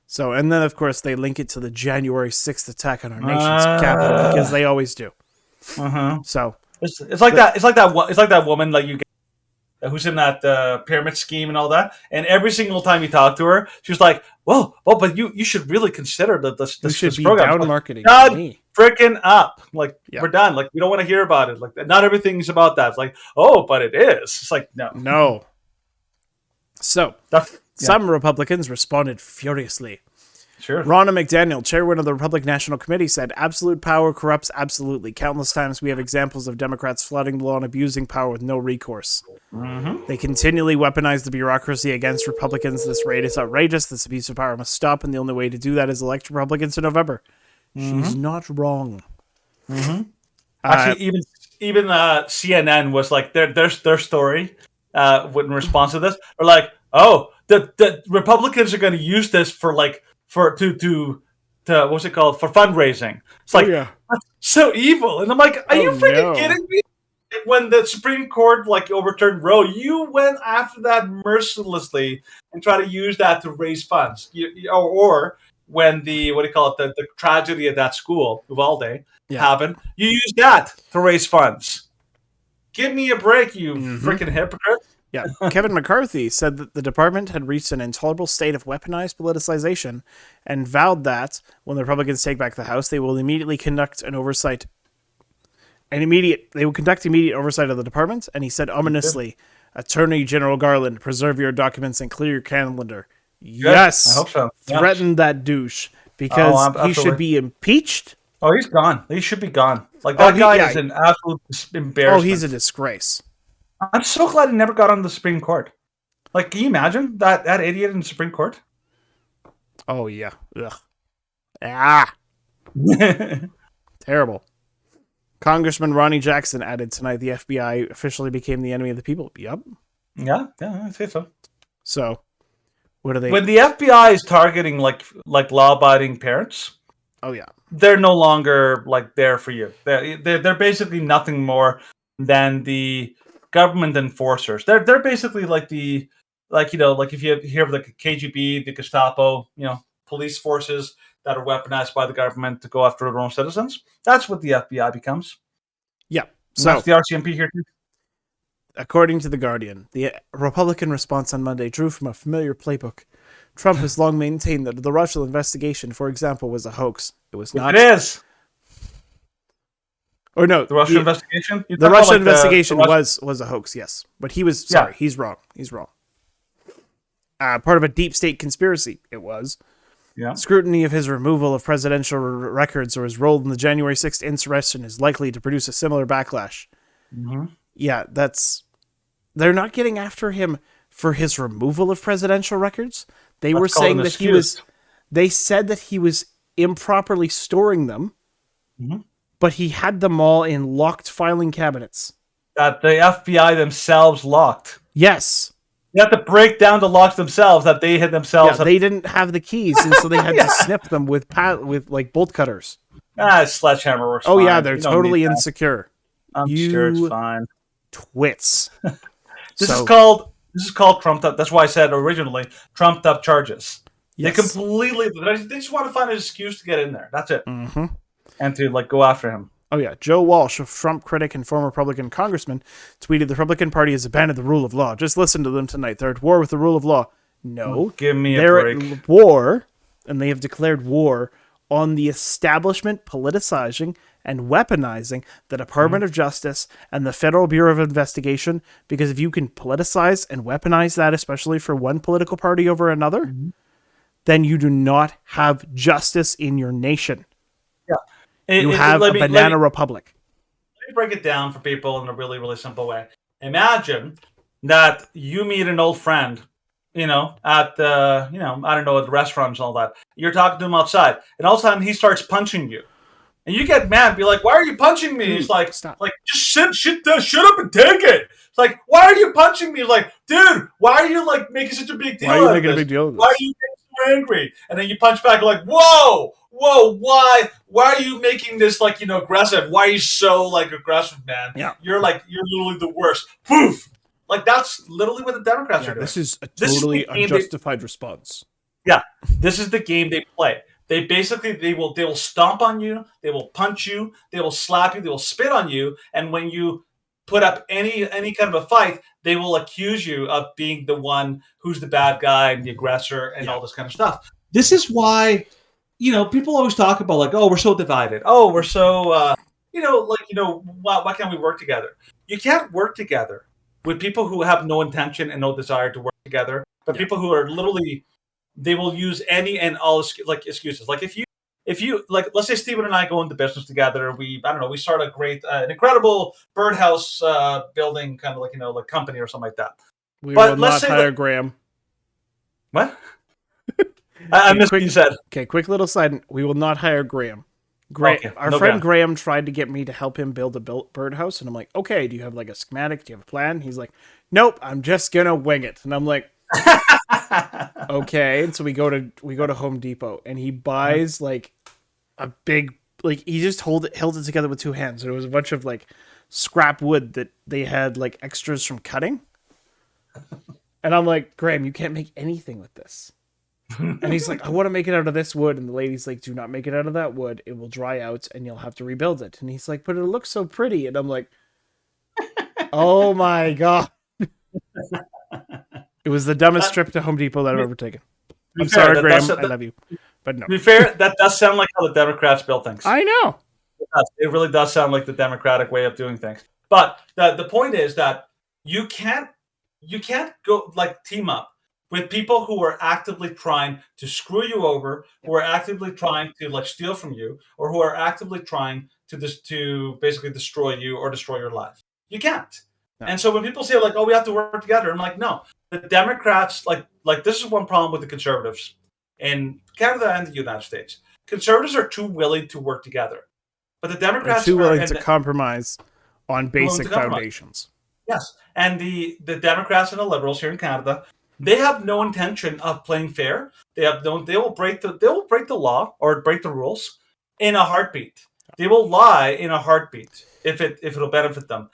So, and then of course they link it to the January 6th attack on our nation's capital, because they always do. So it's like that. It's like that woman like you get, who's in that pyramid scheme and all that. And every single time you talk to her, she's like, "Well, but you should really consider this program." Down marketing. God, freaking up! Like we're done. Like we don't want to hear about it. Like not everything's about that. It's like, but it is. It's like no. So some Republicans responded furiously. Sure. Ronna McDaniel, chairwoman of the Republican National Committee, said, "Absolute power corrupts absolutely. Countless times we have examples of Democrats flooding the law and abusing power with no recourse. They continually weaponize the bureaucracy against Republicans. This raid is outrageous. This abuse of power must stop, and the only way to do that is elect Republicans in November." She's not wrong. Actually, even CNN was like their story in response to this, or like, the Republicans are going to use this for what's it called, for fundraising. It's like that's so evil, and I'm like, are you freaking kidding me? When the Supreme Court overturned Roe, you went after that mercilessly and try to use that to raise funds. Or when the tragedy at that school, Uvalde, happened, you used that to raise funds. Give me a break, you freaking hypocrite. Yeah, Kevin McCarthy said that the department had reached an intolerable state of weaponized politicization and vowed that when the Republicans take back the House, they will immediately conduct immediate oversight of the department. And he said ominously, "Attorney General Garland, preserve your documents and clear your calendar." Good. Yes, I hope so. Threatened that douche because he should be impeached. Oh, he's gone. He should be gone. Like that guy is an absolute embarrassment. Oh, he's a disgrace. I'm so glad he never got on the Supreme Court. Like, can you imagine that idiot in the Supreme Court? Oh, yeah. Terrible. Congressman Ronnie Jackson added tonight the FBI officially became the enemy of the people. Yep. Yeah, I'd say so. So, what are they? When the FBI is targeting like law-abiding parents, they're no longer there for you. They're basically nothing more than the government enforcers. They're basically if you hear of the KGB, the Gestapo, police forces that are weaponized by the government to go after their own citizens. That's what the FBI becomes. Yeah. So that's the RCMP here too. According to The Guardian, the Republican response on Monday drew from a familiar playbook. Trump has long maintained that the Russia investigation, for example, was a hoax. It was not. It is. Or no, the Russia investigation? The Russia investigation was a hoax, yes. But he was, he's wrong. He's wrong. Part of a deep state conspiracy, it was. Yeah. Scrutiny of his removal of presidential records or his role in the January 6th insurrection is likely to produce a similar backlash. Yeah, they're not getting after him for his removal of presidential records. They were saying that they said that he was improperly storing them. But he had them all in locked filing cabinets. That the FBI themselves locked. Yes. They have to break down the locks themselves that they hit themselves. Yeah, they didn't have the keys, and so they had Yeah. to snip them with like bolt cutters. Sledgehammer works Oh fine. yeah, they're You don't need totally that. insecure. I'm sure it's fine. Twits. This is called trumped up. That's why I said originally trumped up charges. Yes. They completely. They just want to find an excuse to get in there. That's it, Mm-hmm. and to like go after him. Oh yeah, Joe Walsh, a Trump critic and former Republican congressman, tweeted the Republican Party has abandoned the rule of law. Just listen to them tonight. They're at war with the rule of law. No, give me a they're break. at war, and they have declared war on the establishment politicizing and weaponizing the Department of Justice and the Federal Bureau of Investigation, because if you can politicize and weaponize that, especially for one political party over another, then you do not have justice in your nation. Yeah. You have a banana republic. Let me break it down for people in a really, really simple way. Imagine that you meet an old friend, at the, I don't know, at the restaurants and all that. You're talking to him outside, and all of a sudden he starts punching you. And you get mad, be like, "Why are you punching me?" He's like, Stop. Just shut up and take it. It's like, "Why are you punching me?" He's like, "Dude, why are you like making such a big deal? Why are you making a big deal of this? Why are you getting so angry?" And then you punch back, like, "Whoa, why are you making this like aggressive? Why are you so like aggressive, man? Yeah. You're literally the worst." Poof. Like that's literally what the Democrats are doing. This is a totally unjustified response. Yeah, this is the game they play. They basically they will stomp on you, they will punch you, they will slap you, they will spit on you, and when you put up any kind of a fight, they will accuse you of being the one who's the bad guy and the aggressor and all this kind of stuff. This is why people always talk about like, oh, we're so divided. Oh, we're so why can't we work together? You can't work together with people who have no intention and no desire to work together, but people who are literally they will use any and all excuses. Like if you like, let's say Steven and I go into business together. We start a great, an incredible birdhouse building kind of like company or something like that. We will not hire Graham. What? I missed what you said. Okay, quick little side. We will not hire Graham. Our friend Graham tried to get me to help him build a birdhouse, and I'm like, okay, do you have like a schematic? Do you have a plan? He's like, nope, I'm just gonna wing it. And I'm like, okay. And so we go to Home Depot, and he buys like a big, like he just held it together with two hands. And it was a bunch of like scrap wood that they had like extras from cutting. And I'm like, Graham, you can't make anything with this. And he's like, I want to make it out of this wood. And the lady's like, do not make it out of that wood. It will dry out and you'll have to rebuild it. And he's like, but it looks so pretty. And I'm like, oh my God. It was the dumbest trip to Home Depot that I've ever taken. I'm sorry, Graham. I love you. But no. To be fair, that does sound like how the Democrats build things. I know. It really does sound like the Democratic way of doing things. But the point is that you can't go like team up with people who are actively trying to screw you over, who are actively trying to like steal from you, or who are actively trying to basically destroy you or destroy your life. You can't. No. And so when people say like, "Oh, we have to work together," I'm like, no. The Democrats like this is one problem with the conservatives in Canada and the United States. Conservatives are too willing to work together, but the Democrats are too willing to compromise on basic foundations. Yes, and the Democrats and the Liberals here in Canada, they have no intention of playing fair. They will break the law or break the rules in a heartbeat. They will lie in a heartbeat if it'll benefit them.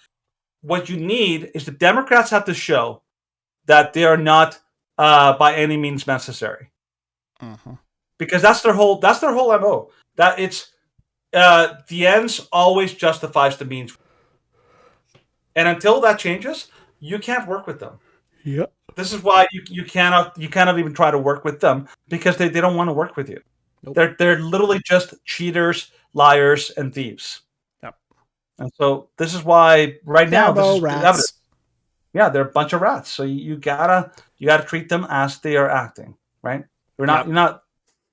What you need is the Democrats have to show that they are not by any means necessary, because that's their whole MO. That it's the ends always justifies the means, and until that changes, you can't work with them. Yep. This is why you cannot even try to work with them, because they don't want to work with you. Nope. They're literally just cheaters, liars, and thieves. Yep. And so this is why right now this is rats. Yeah, they're a bunch of rats. So you gotta treat them as they are acting, right? You're not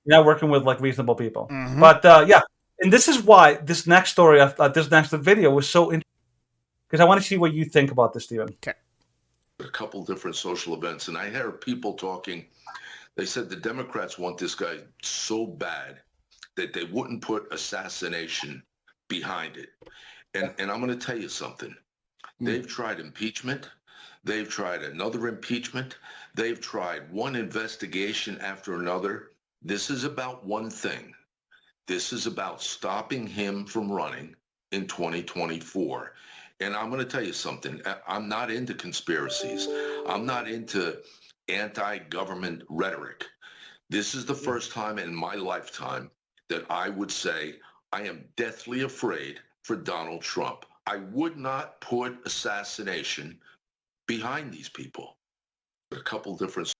working with like reasonable people. Mm-hmm. But and this is why this next story of this next video was so interesting, because I want to see what you think about this, Steven. Okay. A couple different social events, and I heard people talking. They said the Democrats want this guy so bad that they wouldn't put assassination behind it. And I'm going to tell you something. They've tried impeachment. They've tried another impeachment. They've tried one investigation after another. This is about one thing. This is about stopping him from running in 2024. And I'm going to tell you something. I'm not into conspiracies. I'm not into anti-government rhetoric. This is the first time in my lifetime that I would say I am deathly afraid for Donald Trump. I would not put assassination behind these people. A couple different.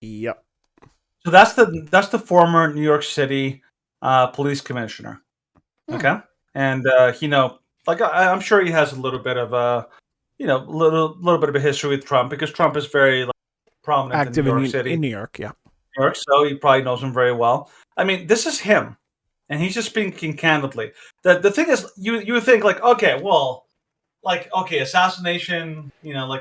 Yep. So that's the former New York City police commissioner. Okay, and I'm sure he has a little bit of a little bit of a history with Trump because Trump is very prominent Active in New York City, in New York, yeah. New York, so he probably knows him very well. I mean, this is him, and he's just speaking candidly. The thing is, you think like, okay, well, like, okay, assassination,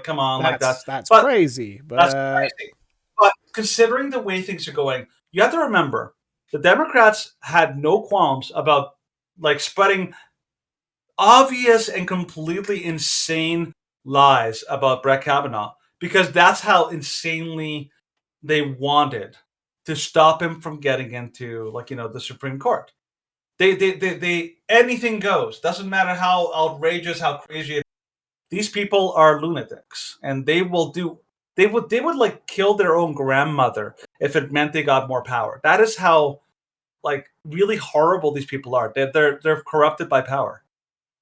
come on, That's but crazy, but that's crazy. But considering the way things are going, you have to remember the Democrats had no qualms about spreading obvious and completely insane lies about Brett Kavanaugh because that's how insanely they wanted to stop him from getting into the Supreme Court. They anything goes. Doesn't matter how outrageous, how crazy it is. These people are lunatics, and they would like kill their own grandmother if it meant they got more power. That is how really horrible these people are. They're corrupted by power.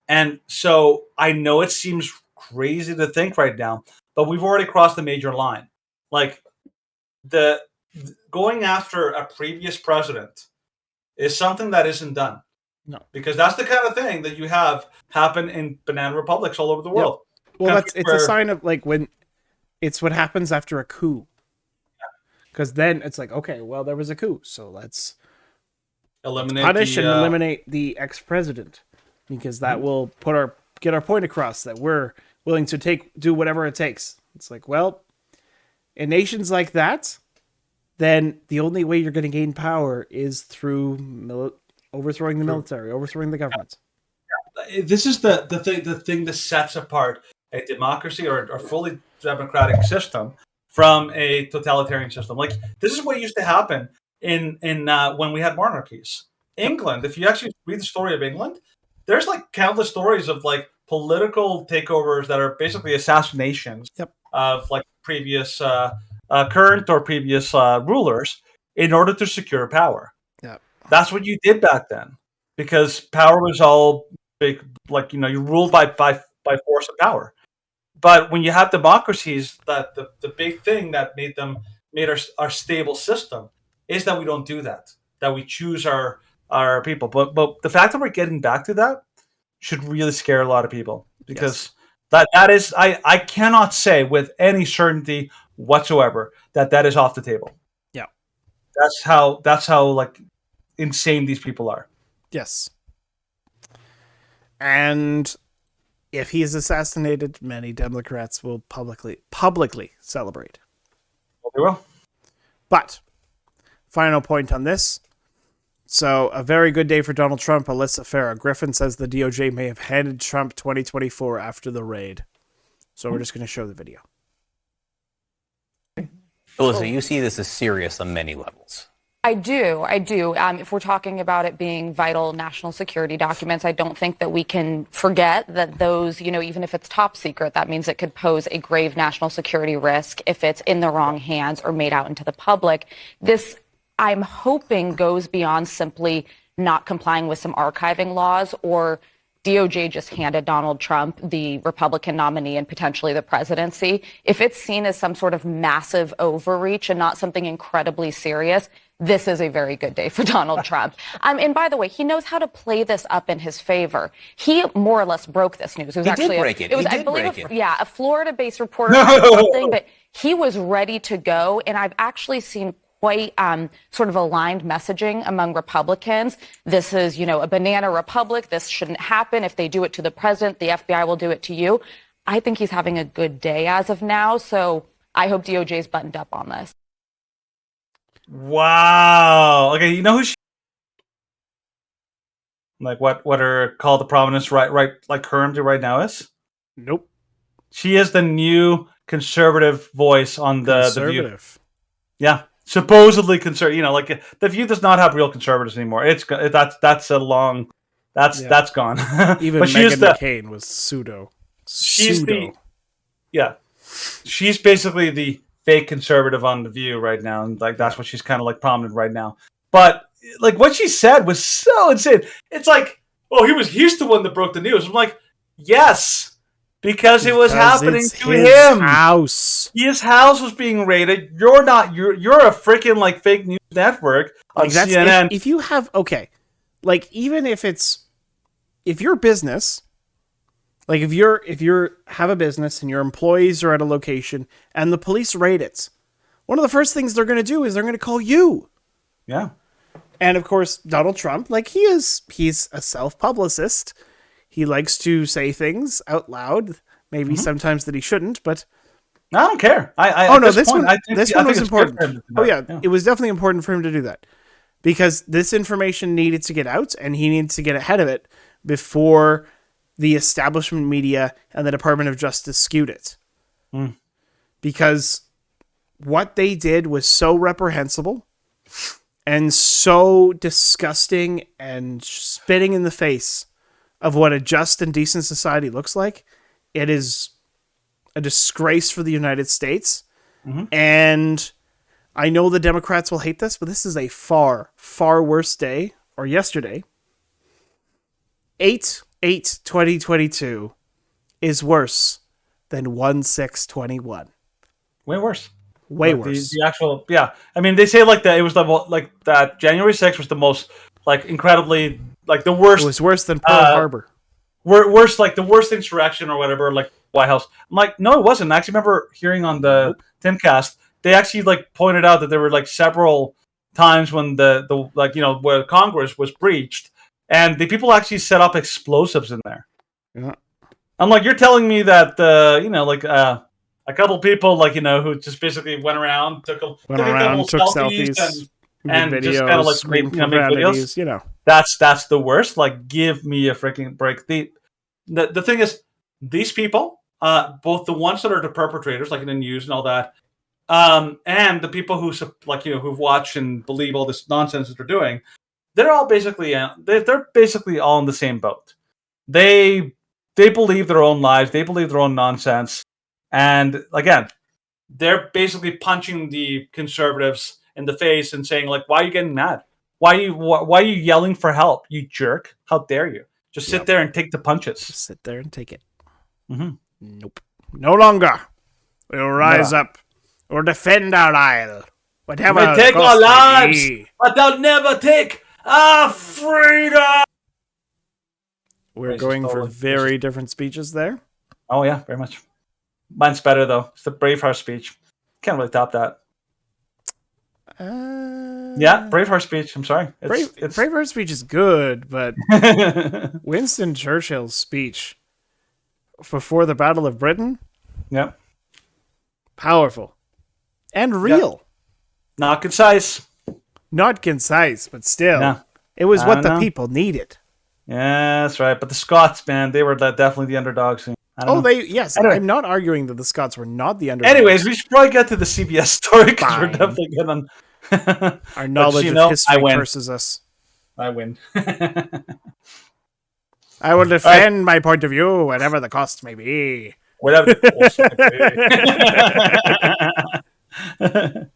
And so I know it seems crazy to think right now, but we've already crossed the major line. Like going after a previous president is something that isn't done. No. Because that's the kind of thing that you have happen in banana republics all over the world. Yep. Well, it's a sign of when it's what happens after a coup. Because then it's like, okay, well, there was a coup, so let's punish and eliminate the ex-president, because that will get our point across that we're willing to do whatever it takes. It's like, well, in nations like that, then the only way you're going to gain power is through overthrowing the military, overthrowing the government. This is the thing that sets apart a democracy or a fully democratic system from a totalitarian system. Like, this is what used to happen in when we had monarchies. England, if you actually read the story of England, there's countless stories of political takeovers that are basically assassinations of previous current or previous rulers in order to secure power. That's what you did back then, because power was all big, you ruled by force of power. But when you have democracies, that the big thing that made our stable system is that we don't do that. That we choose our people. But the fact that we're getting back to that should really scare a lot of people, because that is I cannot say with any certainty whatsoever that is off the table. Yeah, that's how insane these people are. Yes. And if he is assassinated, many Democrats will publicly celebrate. Well, they will. But final point on this. So, a very good day for Donald Trump. Alyssa Farah Griffin says the DOJ may have handed Trump 2024 after the raid. So we're just going to show the video. Alyssa, you see this as serious on many levels. I do. If we're talking about it being vital national security documents, I don't think that we can forget that those, even if it's top secret, that means it could pose a grave national security risk if it's in the wrong hands or made out into the public. This, I'm hoping, goes beyond simply not complying with some archiving laws, or DOJ just handed Donald Trump, the Republican nominee and potentially the presidency. If it's seen as some sort of massive overreach and not something incredibly serious, this is a very good day for Donald Trump. And by the way, he knows how to play this up in his favor. He more or less broke this news. He did break it. I believe, a Florida-based reporter said something, but he was ready to go. And I've actually seen quite sort of aligned messaging among Republicans. This is, a banana republic. This shouldn't happen. If they do it to the president, the FBI will do it to you. I think he's having a good day as of now. So I hope DOJ's buttoned up on this. Wow. Okay, you know who what are called the prominence right currently right now is? Nope. She is the new conservative voice on the View. Conservative. Yeah, supposedly conservative. You know, like the View does not have real conservatives anymore. That's a long. That's gone. Even but Meghan McCain was pseudo. She's she's basically the fake conservative on the View right now, and like that's what she's kind of like prominent right now. But like what she said was so insane. It's like, oh, he's the one that broke the news. I'm like, yes, because it was happening to him. House. His house was being raided. You're not. You're a freaking like fake news network on CNN. If you have like even if your business, like if you have a business and your employees are at a location and the police raid it, one of the first things they're going to do is they're going to call you. Yeah. And of course, Donald Trump, like he's a self-publicist. He likes to say things out loud, maybe sometimes that he shouldn't, but I don't care. This one was important. It was definitely important for him to do that because this information needed to get out, and he needed to get ahead of it before the establishment media and the Department of Justice skewed it. Because what they did was so reprehensible and so disgusting and spitting in the face of what a just and decent society looks like. It is a disgrace for the United States. And I know the Democrats will hate this, but this is a far, far worse day, or yesterday. 8/8/2022 is worse than 1/6/21. Way worse. Way worse. The actual, yeah. I mean, they say like that. It was that January 6th was the most incredibly the worst. It was worse than Pearl Harbor. Worse, like the worst insurrection or whatever, like White House. I'm like, no, it wasn't. I actually remember hearing on the Timcast, they actually pointed out that there were several times when where Congress was breached, and the people actually set up explosives in there. Yeah. I'm like, you're telling me that a couple people who just basically went around, took selfies and videos, just kind of make videos. That's the worst. Like, give me a freaking break. The thing is, these people, both the ones that are the perpetrators, like in the news and all that, and the people who've watched and believe all this nonsense that they're doing, they're all basically they're basically all in the same boat. They believe their own lies. They believe their own nonsense. And again, they're basically punching the conservatives in the face and saying, why are you getting mad? Why are you yelling for help? You jerk! How dare you? Just sit there and take the punches. Just sit there and take it. Nope. No longer. We'll rise up or defend our isle. Whatever. They take our lives, but they'll never take our freedom. We're going for very different speeches there. Oh yeah, very much. Mine's better though. It's the Braveheart speech. Can't really top that. Yeah, Braveheart speech. I'm sorry. Braveheart speech is good, but Winston Churchill's speech before the Battle of Britain, yeah, powerful and real. Not concise. Not concise, but still, no. It was what the people needed. Yeah, that's right. But the Scots, man, they were definitely the underdogs. Yes. Anyway. I'm not arguing that the Scots were not the underdogs. Anyways, we should probably get to the CBS story because we're definitely getting our knowledge of history curses us. I win. I will defend my point of view, whatever the cost may be. Whatever the cost may be.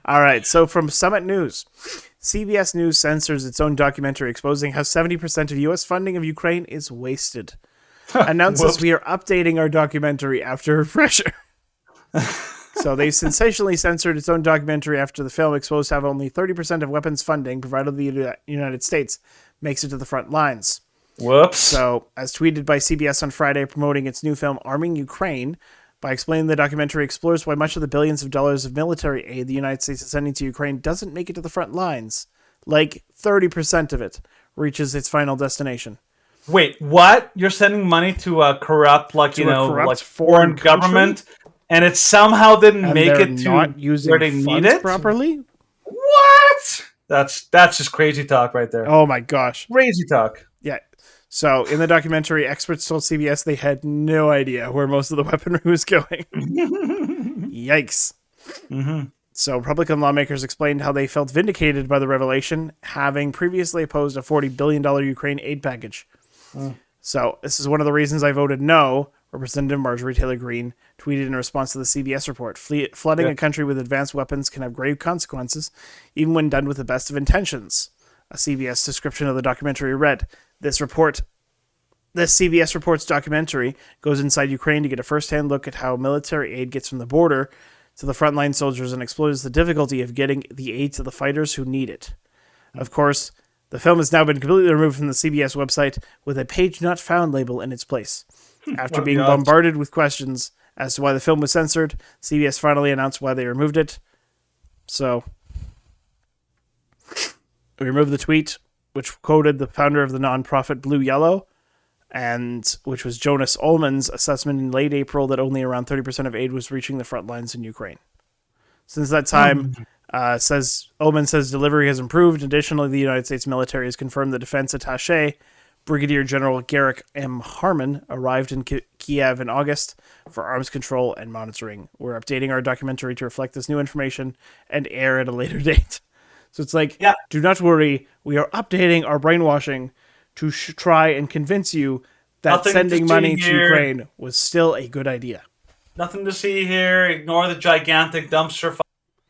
All right. So from Summit News, CBS News censors its own documentary exposing how 70% of U.S. funding of Ukraine is wasted. Announces we are updating our documentary after refresher. So they sensationally censored its own documentary after the film exposed how only 30% of weapons funding provided the United States makes it to the front lines. Whoops. So, as tweeted by CBS on Friday, promoting its new film, Arming Ukraine, by explaining the documentary explores why much of the billions of dollars of military aid the United States is sending to Ukraine doesn't make it to the front lines. 30% of it reaches its final destination. Wait, what? You're sending money to a corrupt, foreign government, and it somehow didn't make it to where they need it properly? What? That's just crazy talk right there. Oh my gosh. Crazy talk. Yeah. So in the documentary, experts told CBS they had no idea where most of the weaponry was going. Yikes. Mm-hmm. So Republican lawmakers explained how they felt vindicated by the revelation, having previously opposed a $40 billion Ukraine aid package. So this is one of the reasons I voted no. Representative Marjorie Taylor Greene tweeted in response to the CBS report, flooding a country with advanced weapons can have grave consequences, even when done with the best of intentions. A CBS description of the documentary read, This CBS Reports documentary goes inside Ukraine to get a first-hand look at how military aid gets from the border to the frontline soldiers and explores the difficulty of getting the aid to the fighters who need it. Of course, the film has now been completely removed from the CBS website with a page not found label in its place. After being bombarded with questions as to why the film was censored, CBS finally announced why they removed it. So, we removed the tweet, which quoted the founder of the nonprofit Blue Yellow, and which was Jonas Ullman's assessment in late April that only around 30% of aid was reaching the front lines in Ukraine. Since that time, Ullman says delivery has improved. Additionally, the United States military has confirmed the defense attaché, Brigadier General Garrick M. Harmon, arrived in Kiev in August for arms control and monitoring. We're updating our documentary to reflect this new information and air at a later date. So it's like, do not worry, we are updating our brainwashing to try and convince you that sending money to Ukraine was still a good idea. Nothing to see here. Ignore the gigantic dumpster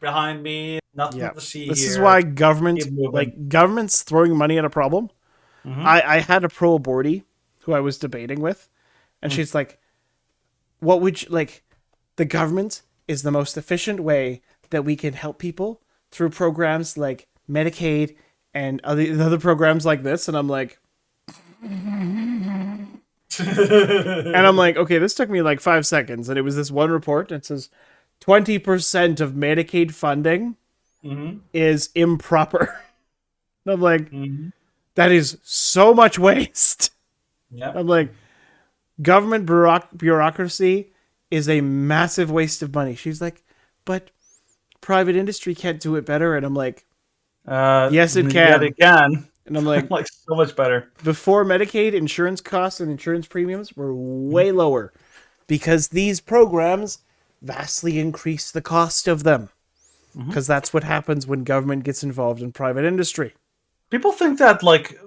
behind me. Nothing to see here. This is why government's throwing money at a problem. Mm-hmm. I had a pro-abortee who I was debating with, and she's like, what would you, like, the government is the most efficient way that we can help people through programs like Medicaid and other programs like this. And I'm like, okay, this took me like 5 seconds. And it was this one report. And it says 20% of Medicaid funding is improper. And I'm like, that is so much waste. Yeah. I'm like, government bureaucracy is a massive waste of money. She's like, but private industry can't do it better. And I'm like, yes, it can. Yeah, they can. And I'm like, like so much better. Before Medicaid, insurance costs and insurance premiums were way lower because these programs vastly increase the cost of them. Because that's what happens when government gets involved in private industry. People think that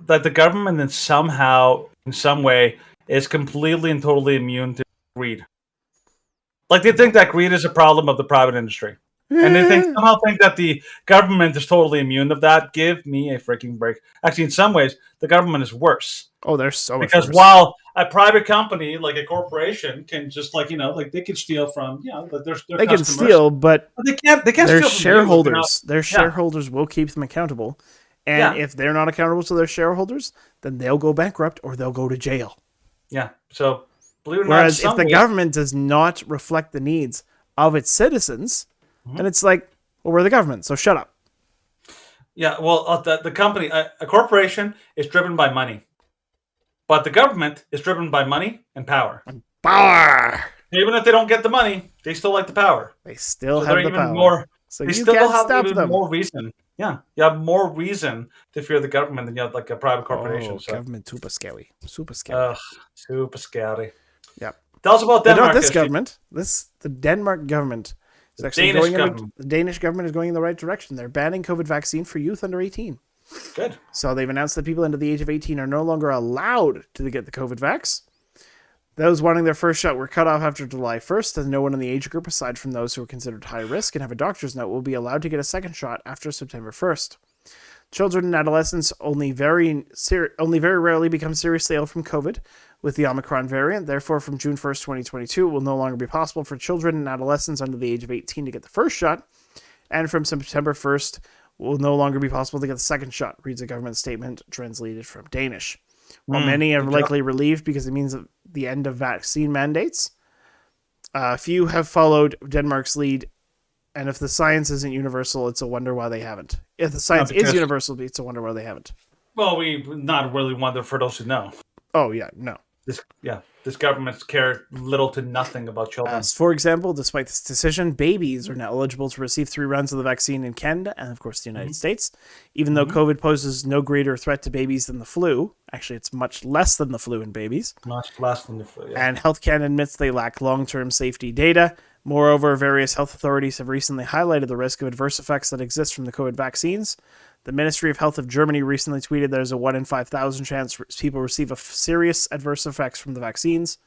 that the government in some way is completely and totally immune to greed. Like they think that greed is a problem of the private industry. And they somehow think that the government is totally immune of that. Give me a freaking break. Actually, in some ways, the government is worse. Oh, they're so much because worse. While a private company, like a corporation, can just they can steal from they can steal, but they can't. Their steal shareholders. Their shareholders will keep them accountable, and if they're not accountable to their shareholders, then they'll go bankrupt or they'll go to jail. Yeah. So, believe it or whereas not, if the government does not reflect the needs of its citizens. And it's like, well, we're the government, so shut up. Yeah, well, the company, a corporation is driven by money. But the government is driven by money and power. Power! Even if they don't get the money, they still like the power. They still have the power. So they still have even more reason. Yeah, you have more reason to fear the government than you have like a private corporation. So. Government, super scary. Super scary. Super scary. Yep. Tell us about Denmark. Not this government. The Denmark government. The Danish government is going in the right direction. They're banning COVID vaccine for youth under 18. Good. So they've announced that people under the age of 18 are no longer allowed to get the COVID vax. Those wanting their first shot were cut off after July 1st, and no one in the age group, aside from those who are considered high risk and have a doctor's note, will be allowed to get a second shot after September 1st. Children and adolescents only very rarely become seriously ill from COVID with the Omicron variant. Therefore, from June 1st, 2022, it will no longer be possible for children and adolescents under the age of 18 to get the first shot. And from September 1st, it will no longer be possible to get the second shot, reads a government statement translated from Danish. While many are likely relieved because it means the end of vaccine mandates, few have followed Denmark's lead. And if the science isn't universal, it's a wonder why they haven't. If the science is universal, it's a wonder why they haven't. Well, we not really wonder for those who know. Oh, yeah, no. this government's cared little to nothing about children. For example, despite this decision, babies are now eligible to receive 3 rounds of the vaccine in Canada and, of course, the United States. Even though COVID poses no greater threat to babies than the flu, actually, it's much less than the flu in babies. Much less than the flu, yeah. And Health Canada admits they lack long-term safety data. Moreover, various health authorities have recently highlighted the risk of adverse effects that exist from the COVID vaccines. The Ministry of Health of Germany recently tweeted there's a 1 in 5,000 chance people receive serious adverse effects from the vaccines.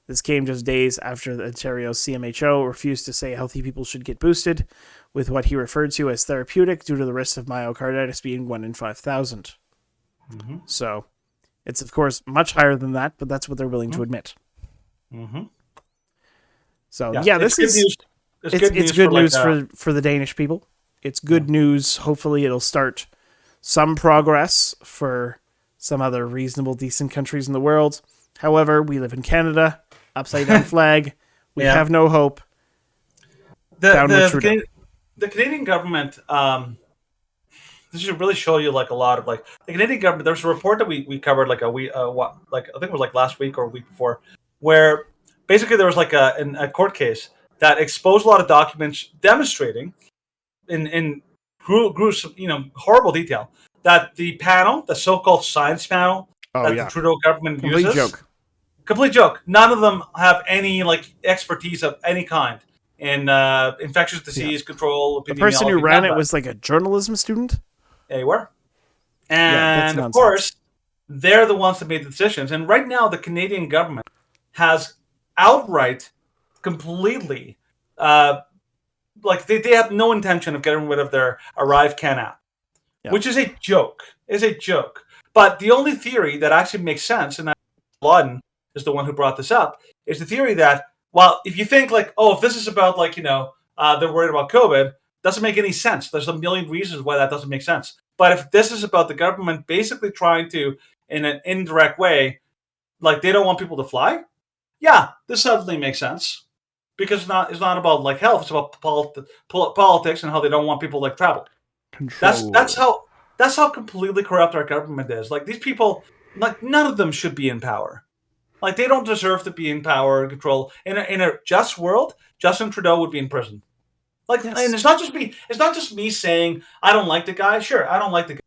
This came just days after the Ontario's CMHO refused to say healthy people should get boosted, with what he referred to as therapeutic due to the risk of myocarditis being 1 in 5,000. So, it's of course much higher than that, but that's what they're willing to admit. So, this is news. It's good news for the Danish people. It's good news. Hopefully, it'll start some progress for some other reasonable, decent countries in the world. However, we live in Canada. Upside down flag. We have no hope. The Canadian government. This should really show you like a lot of like the Canadian government. There was a report that we covered like I think it was like last week or a week before, where basically there was like a court case that exposed a lot of documents demonstrating in gruesome, horrible detail that the panel, the so-called science panel the Trudeau government uses. Complete joke. None of them have any like expertise of any kind in infectious disease control. The person who ran it was like a journalism student. They were, and of course, they're the ones that made the decisions. And right now, the Canadian government has outright, completely, like they have no intention of getting rid of their ArriveCAN app, which is a joke. Is a joke. But the only theory that actually makes sense, and that Lawden is the one who brought this up, is the theory that, well, if you think like, oh, if this is about like, they're worried about COVID, doesn't make any sense. There's a million reasons why that doesn't make sense. But if this is about the government basically trying to, in an indirect way, like they don't want people to fly, this suddenly makes sense. Because it's not about like health, it's about politics and how they don't want people like travel. Control. That's how completely corrupt our government is. Like these people, like none of them should be in power. Like they don't deserve to be in power and control. In a just world, Justin Trudeau would be in prison. Like, and it's not just me. It's not just me saying I don't like the guy. Sure, I don't like the guy,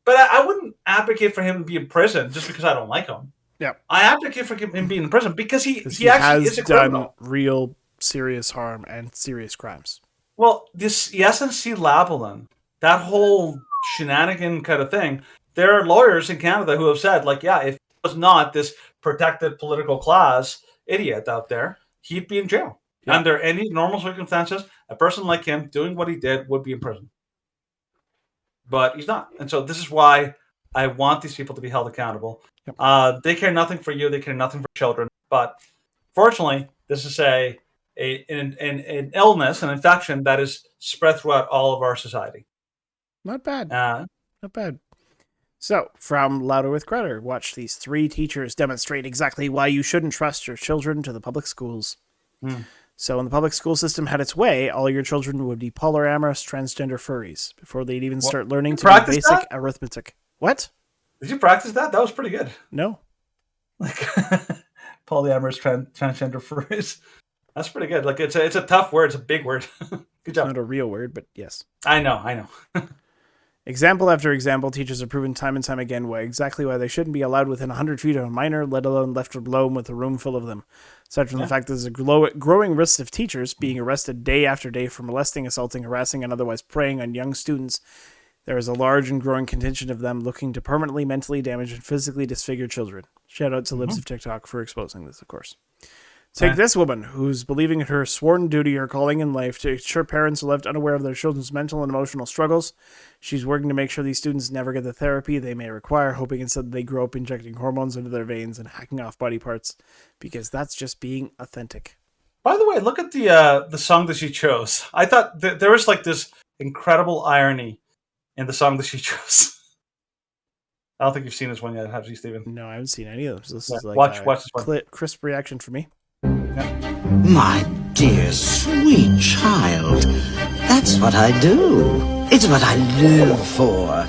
but I wouldn't advocate for him to be in prison just because I don't like him. Yeah, I advocate for him being in prison because he actually is a criminal. Done real serious harm and serious crimes. Well, this SNC Lavalin, that whole shenanigan kind of thing. There are lawyers in Canada who have said, like, if it was not this protected political class idiot out there, he'd be in jail. Yeah. Under any normal circumstances, a person like him doing what he did would be in prison. But he's not. And so this is why I want these people to be held accountable. Yep. They care nothing for you. They care nothing for children. But fortunately, this is an illness, an infection that is spread throughout all of our society. Not bad. Not bad. So, from Louder with Greta, watch these 3 teachers demonstrate exactly why you shouldn't trust your children to the public schools. So, when the public school system had its way, all your children would be polyamorous transgender furries before they'd even start learning to do basic arithmetic. What? Did you practice that? That was pretty good. No. Like polyamorous transgender furries. That's pretty good. Like it's a tough word. It's a big word. Good job. It's not a real word, but yes. I know. Example after example, teachers have proven time and time again why they shouldn't be allowed within 100 feet of a minor, let alone left alone with a room full of them. Aside from the fact that there's a growing risk of teachers being arrested day after day for molesting, assaulting, harassing, and otherwise preying on young students, there is a large and growing contingent of them looking to permanently mentally damage and physically disfigure children. Shout out to Libs of TikTok for exposing this, of course. Take this woman, who's believing it her sworn duty or calling in life to ensure parents are left unaware of their children's mental and emotional struggles. She's working to make sure these students never get the therapy they may require, hoping instead they grow up injecting hormones into their veins and hacking off body parts, because that's just being authentic. By the way, look at the song that she chose. I thought there was like this incredible irony in the song that she chose. I don't think you've seen this one yet, have you, Stephen? No, I haven't seen any of those. This is like watch this one. Crisp reaction for me. My dear, sweet child, that's what I do. It's what I live for.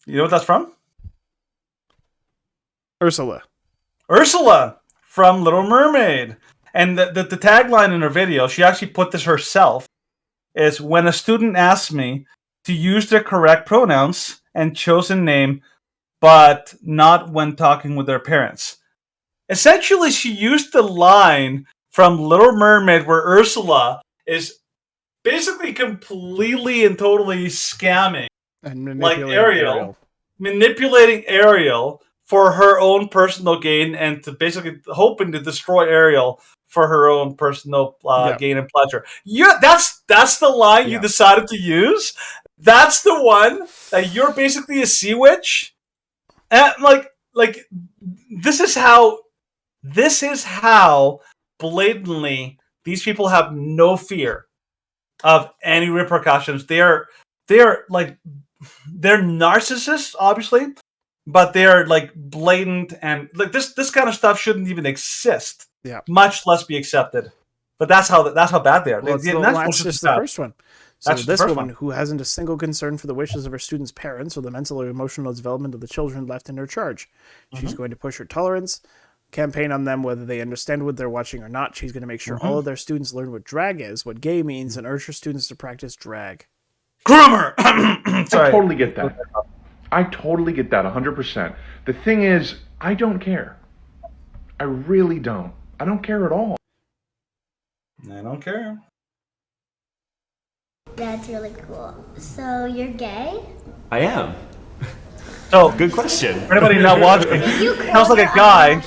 You know what that's from? Ursula. Ursula from Little Mermaid. And the tagline in her video, she actually put this herself, is when a student asks me to use their correct pronouns and chosen name, but not when talking with their parents. Essentially, she used the line from Little Mermaid where Ursula is basically completely and totally scamming And like manipulating Ariel, manipulating Ariel for her own personal gain and to basically hoping to destroy Ariel for her own personal gain and pleasure. Yeah, that's the line you decided to use. That's the one that you're basically a sea witch. And like this is how blatantly these people have no fear of any repercussions. They're like they're narcissists, obviously, but they're like blatant and like this kind of stuff shouldn't even exist. Yeah. Much less be accepted. But that's how bad they are. Well, that's just the first one. So That's this the first woman, one. who hasn't a single concern for the wishes of her students' parents or the mental or emotional development of the children left in her charge. She's going to push her tolerance campaign on them, whether they understand what they're watching or not. She's going to make sure all of their students learn what drag is, what gay means, and urge her students to practice drag. Groomer! I totally get that. I totally get that 100%. The thing is, I don't care. I really don't. I don't care at all. I don't care. That's really cool. So you're gay? I am. So Good question. for anybody not watching, You sounds like a guy.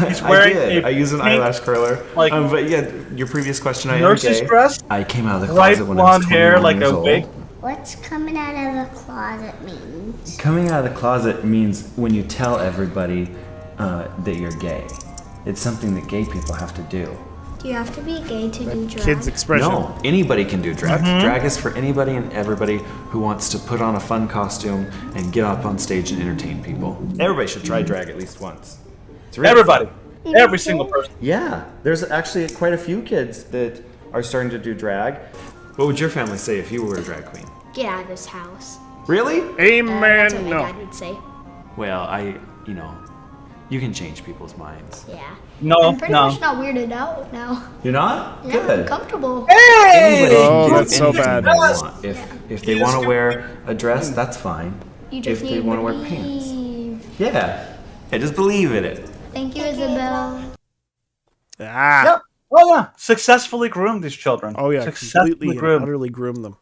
He's wearing I did. I use an pink, eyelash curler. like, but yeah, your previous question, I am nurse's gay. dress, I came out of the bright closet when I was blonde 21 hair, like years a old. wig. What's coming out of the closet means? Coming out of the closet means when you tell everybody that you're gay. It's something that gay people have to do. Do you have to be gay to do drag? Kids' expression. No, anybody can do drag. Drag is for anybody and everybody who wants to put on a fun costume and get up on stage and entertain people. Everybody should try drag at least once. It's really Everybody. Even Every kids? single person. Yeah, there's actually quite a few kids that are starting to do drag. What would your family say if you were a drag queen? Get out of this house. Really? Amen. That's what my No. dad would say. Well, you can change people's minds. Yeah. No, I'm pretty no. much not weirded out now. You're not? Yeah, Good. I'm comfortable. Anybody Oh, can do that's so anything bad. they want. If they want to wear a dress, that's fine. You just If they need want to to wear pants. believe. Yeah. Just believe in it. Thank you, Isabel. Ah. Yep. Oh yeah. Successfully groomed these children. Oh yeah, Successfully completely and groomed. utterly groom them.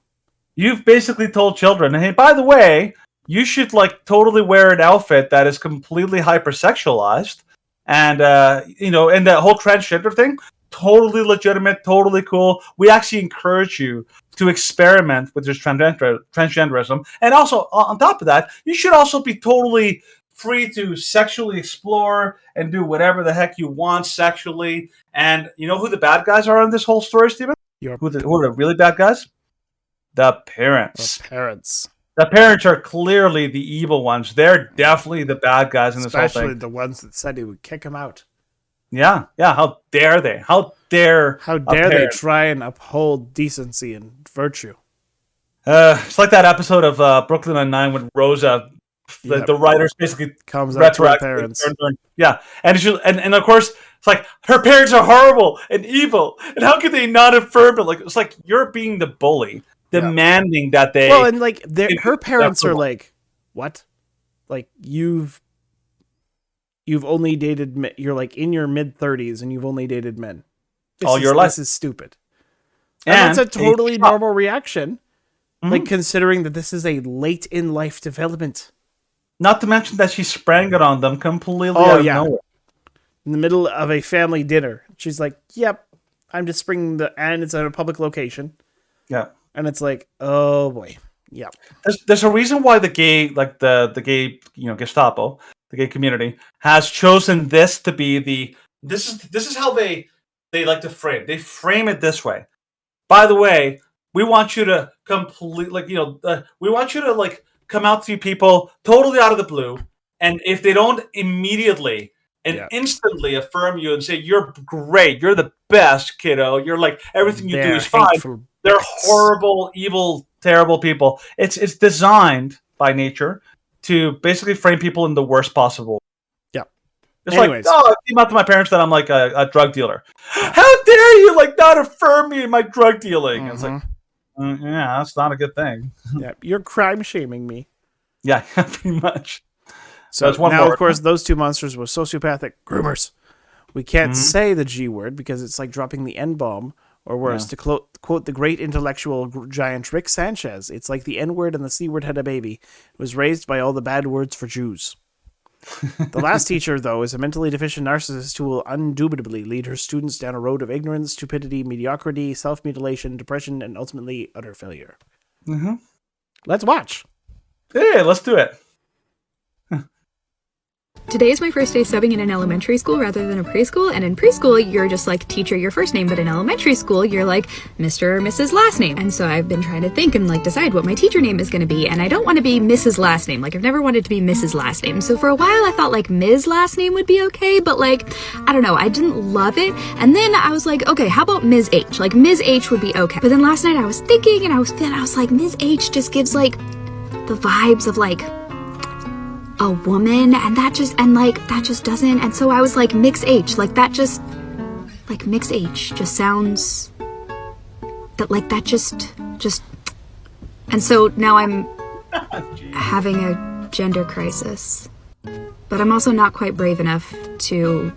You've basically told children, hey, by the way, you should like totally wear an outfit that is completely hypersexualized, and and that whole transgender thing, totally legitimate, totally cool. We actually encourage you to experiment with this transgenderism, and also on top of that, you should also be totally free to sexually explore and do whatever the heck you want sexually. And you know who the bad guys are in this whole story, Stephen? Who are the really bad guys? The parents. The parents. The parents are clearly the evil ones. They're definitely the bad guys in this whole Especially thing. the ones that said he would kick him out. Yeah. How dare they? How dare they parent. try and uphold decency and virtue? It's like that episode of Brooklyn Nine-Nine when Rosa, Yep. the writers basically Comes out to her retroactively parents. turned her. Yeah, and of course it's like her parents are horrible and evil, and how could they not affirm it? Like it's like you're being the bully, demanding that they. Well, and like her parents are approval. like, what? Like you've only dated you're like in your mid-30s and you've only dated men. All your life. This is stupid. And that's a totally normal reaction. Like considering that this is a late in life development. Not to mention that she sprang it on them completely out of nowhere. In the middle of a family dinner. She's like, yep, I'm just bringing and it's at a public location. Yeah. And it's like, oh boy. Yep. There's a reason why the gay, like the gay, Gestapo, the gay community, has chosen this to be this is how they like to frame. They frame it this way. By the way, we want you to we want you to like come out to people totally out of the blue, and if they don't immediately and instantly affirm you and say you're great, you're the best, kiddo, you're like everything you do is fine. They're horrible, evil, terrible people. It's designed by nature to basically frame people in the worst possible. Yeah. It's Anyways. like, oh, I came out to my parents that I'm like a drug dealer. How dare you like not affirm me in my drug dealing? It's like, yeah, that's not a good thing. Yeah, you're crime shaming me. Yeah, pretty much. So There's one now, more. of course, those two monsters were sociopathic groomers. We can't say the G word because it's like dropping the N-bomb, or worse, to quote the great intellectual giant Rick Sanchez, it's like the N-word and the C-word had a baby. It was raised by all the bad words for Jews. The last teacher, though, is a mentally deficient narcissist who will undoubtedly lead her students down a road of ignorance, stupidity, mediocrity, self-mutilation, depression, and ultimately utter failure. Mm-hmm. Let's watch. Yeah, let's do it. Today is my first day subbing in an elementary school rather than a preschool, and in preschool, you're just like teacher, your first name, but in elementary school, you're like Mr. or Mrs. last name. And so I've been trying to think and like decide what my teacher name is going to be, and I don't want to be Mrs. last name. Like, I've never wanted to be Mrs. last name. So for a while, I thought like Ms. last name would be okay, but like, I don't know, I didn't love it. And then I was like, okay, how about Ms. H? Like, Ms. H would be okay. But then last night I was thinking, and I was like, Ms. H just gives like the vibes of like a woman, and that just doesn't. And so I was like, Mix H, like that just, like Mix H just sounds that like that just. And so now I'm having a gender crisis, but I'm also not quite brave enough to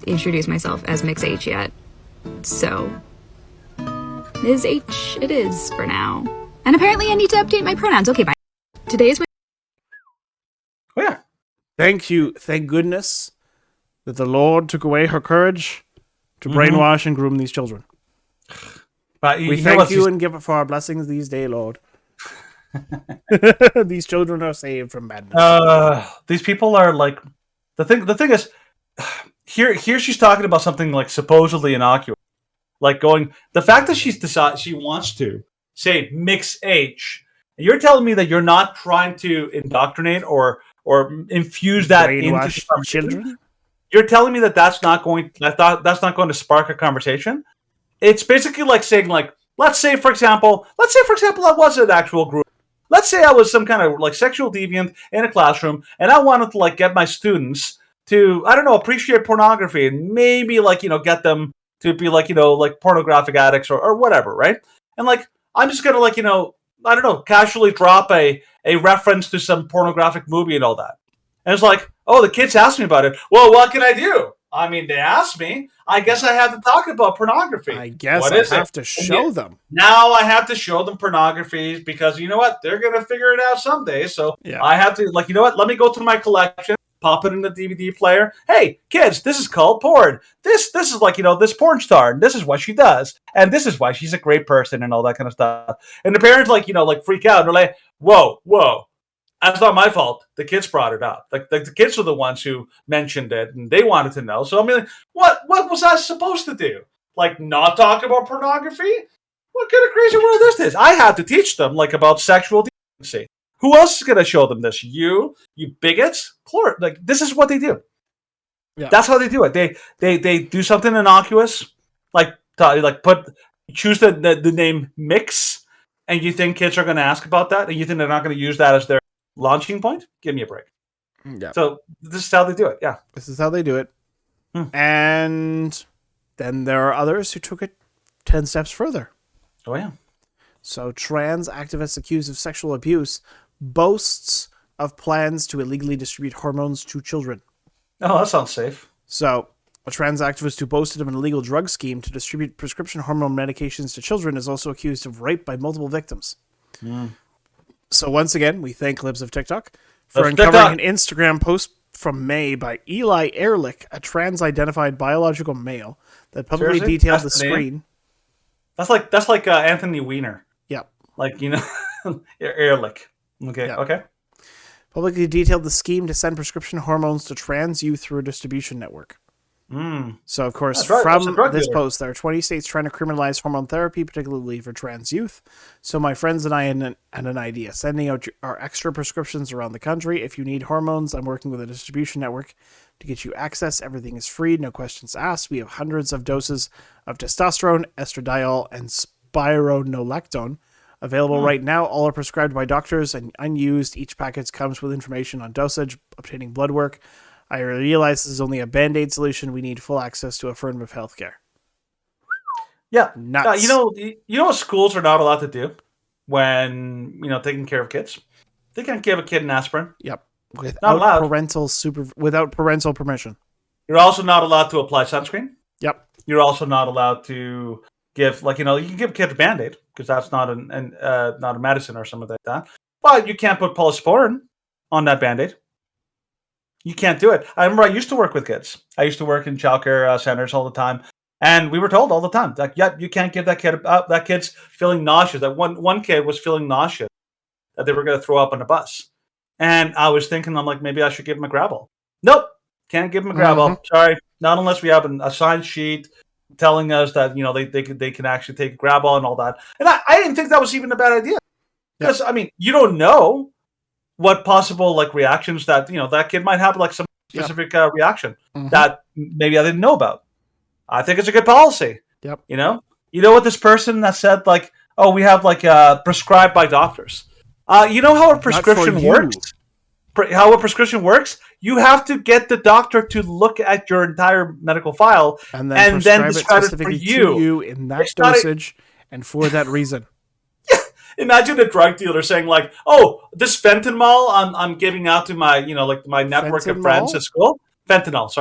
introduce myself as Mix H yet. So Ms. H it is for now. And apparently I need to update my pronouns. Okay, bye. Today is my... Oh, yeah. Thank you. Thank goodness that the Lord took away her courage to brainwash and groom these children. But We thank you and give for our blessings these days, Lord. These children are saved from madness. These people are like the thing is here she's talking about something like supposedly innocuous. Like going the fact that she wants to say mix H. You're telling me that you're not trying to indoctrinate or infuse that into children? You're telling me that that's not going to spark a conversation? It's basically like saying, like, let's say for example I was an actual group. Let's say I was some kind of like sexual deviant in a classroom, and I wanted to like get my students to, I don't know, appreciate pornography and maybe like, you know, get them to be like, you know, like pornographic addicts or whatever, right? And like I'm just gonna like, you know, I don't know, casually drop a reference to some pornographic movie and all that. And it's like, oh, the kids asked me about it. Well, what can I do? I mean, they asked me. I guess I have to talk about pornography. I guess what I is have it? to show them. Now I have to show them pornography because you know what? They're going to figure it out someday. So Yeah. I have to, like, you know what? Let me go through my collection, pop it in the DVD player. Hey, kids, this is called porn. This is like, you know, this porn star, and this is what she does. And this is why she's a great person and all that kind of stuff. And the parents, like, you know, like freak out. And they're like, whoa. That's not my fault. The kids brought it up. Like the kids were the ones who mentioned it, and they wanted to know. So I mean, what was I supposed to do? Like not talk about pornography? What kind of crazy world is this? I had to teach them like about sexual decency. Who else is going to show them this? You bigots? Like this is what they do. Yeah. That's how they do it. They do something innocuous, like choose the name Mix, and you think kids are going to ask about that, and you think they're not going to use that as their launching point? Give me a break. Yeah. So this is how they do it. Yeah. This is how they do it. And then there are others who took it 10 steps further. Oh, yeah. So trans activists accused of sexual abuse boasts of plans to illegally distribute hormones to children. Oh, that sounds safe. So a trans activist who boasted of an illegal drug scheme to distribute prescription hormone medications to children is also accused of rape by multiple victims. So once again, we thank Libs of TikTok for uncovering an Instagram post from May by Eli Ehrlich, a trans-identified biological male, that publicly detailed the screen. That's like Anthony Weiner. Yep. Like, you know, Ehrlich. Okay. Yep. Okay. Publicly detailed the scheme to send prescription hormones to trans youth through a distribution network. So, of course, from this post, there are 20 states trying to criminalize hormone therapy, particularly for trans youth. So my friends and I had an idea, sending out our extra prescriptions around the country. If you need hormones, I'm working with a distribution network to get you access. Everything is free, no questions asked. We have hundreds of doses of testosterone, estradiol, and spironolactone available right now. All are prescribed by doctors and unused. Each package comes with information on dosage, obtaining blood work, I realize this is only a band-aid solution. We need full access to affirmative health care. Yeah. Nuts. You know what schools are not allowed to do when, taking care of kids? They can't give a kid an aspirin. Yep. Not allowed. Without parental permission. You're also not allowed to apply sunscreen. Yep. You're also not allowed to give, you can give kids a Band-Aid because that's not not a medicine or something like that. But you can't put polysporin on that Band-Aid. You can't do it. I remember I used to work with kids. I used to work in childcare centers all the time. And we were told all the time, like, you can't give that kid, that kid's feeling nauseous. That one kid was feeling nauseous that they were going to throw up on the bus. And I was thinking, I'm like, maybe I should give him a Gravol. Nope. Can't give him a Gravol. Sorry. Not unless we have a signed sheet telling us that, they can actually take a Gravol and all that. And I didn't think that was even a bad idea. Because, you don't know what possible, reactions that, that kid might have, some specific reaction that maybe I didn't know about. I think it's a good policy. Yep. You know what this person that said, we have, prescribed by doctors. You know how a prescription works? How a prescription works? You have to get the doctor to look at your entire medical file and then prescribe it for you in that dosage and for that reason. Imagine a drug dealer saying, this fentanyl I'm giving out to my, my network of friends at school. Fentanyl.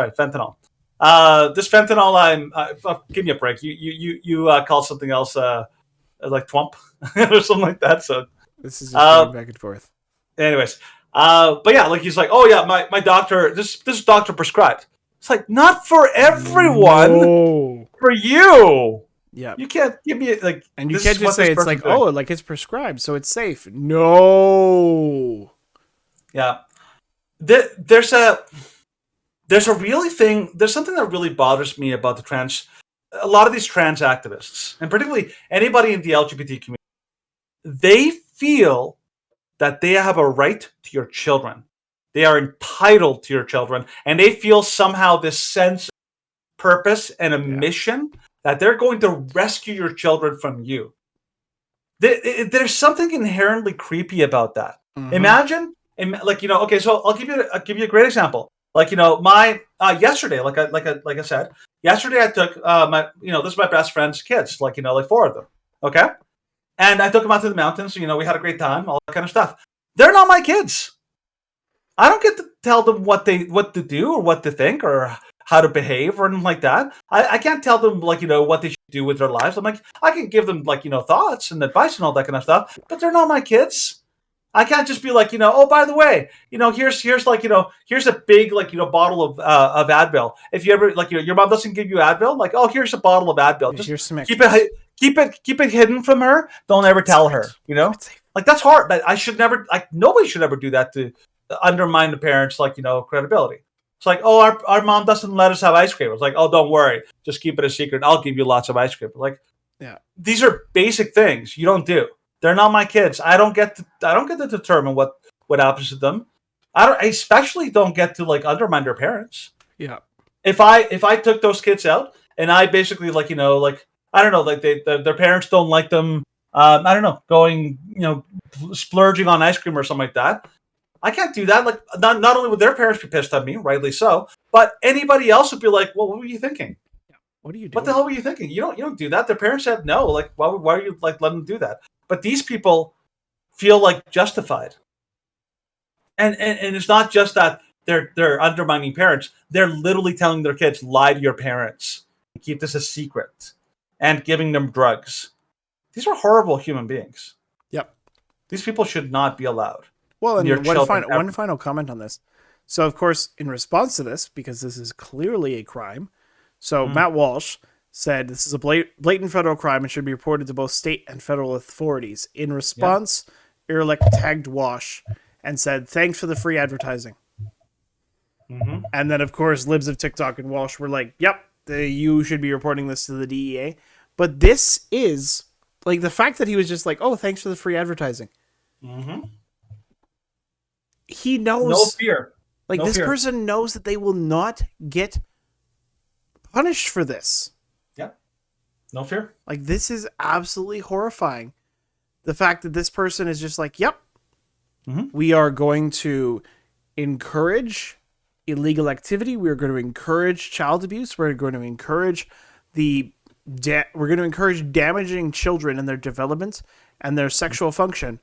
This fentanyl, give me a break. You call something else like twump or something like that. So this is just going back and forth. Anyways, but yeah, he's like, oh yeah, my doctor, this doctor prescribed. It's not for everyone. No. For you. Yeah. You can't give me and you can't just say it's it's prescribed, so it's safe. No. Yeah. There's something that really bothers me about a lot of these trans activists, and particularly anybody in the LGBT community. They feel that they have a right to your children. They are entitled to your children, and they feel somehow this sense of purpose and a mission that they're going to rescue your children from you. There's something inherently creepy about that. Imagine, okay, so I'll give you a great example. My yesterday, like I said, yesterday I took this is my best friend's kids, 4 of them. Okay, and I took them out to the mountains. We had a great time, all that kind of stuff. They're not my kids. I don't get to tell them what to do or what to think or how to behave or anything like that. I can't tell them what they should do with their lives. I'm like, I can give them thoughts and advice and all that kind of stuff, but they're not my kids. I can't just be oh, by the way, here's a big bottle of Advil. If you ever your mom doesn't give you Advil, oh, here's a bottle of Advil. Just keep it hidden from her. Don't ever tell her. That's hard. I should never. Nobody should ever do that to undermine the parents' credibility. It's our mom doesn't let us have ice cream. It's oh, don't worry, just keep it a secret. I'll give you lots of ice cream. These are basic things you don't do. They're not my kids. I don't get to determine what happens to them. I especially don't get to undermine their parents. Yeah. If I took those kids out and I basically I don't know, their parents don't like them. I don't know, going splurging on ice cream or something like that. I can't do that. Not only would their parents be pissed at me, rightly so, but anybody else would be well, what were you thinking? What are you doing? What the hell were you thinking? You don't do that. Their parents said no. Why are you letting them do that? But these people feel justified. And it's not just that they're undermining parents. They're literally telling their kids, lie to your parents, keep this a secret, and giving them drugs. These are horrible human beings. Yep. These people should not be allowed. Well, and one final comment on this. So, of course, in response to this, because this is clearly a crime, so Matt Walsh said this is a blatant federal crime and should be reported to both state and federal authorities. In response, Ehrlich tagged Walsh and said, thanks for the free advertising. And then, of course, libs of TikTok and Walsh were like, yep, you should be reporting this to the DEA. But this is, the fact that he was just oh, thanks for the free advertising. He knows. No fear. This person knows that they will not get punished for this. Yeah. No fear. This is absolutely horrifying. The fact that this person is just yep, we are going to encourage illegal activity. We're going to encourage child abuse. We're going to encourage we're going to encourage damaging children in their development and their sexual function.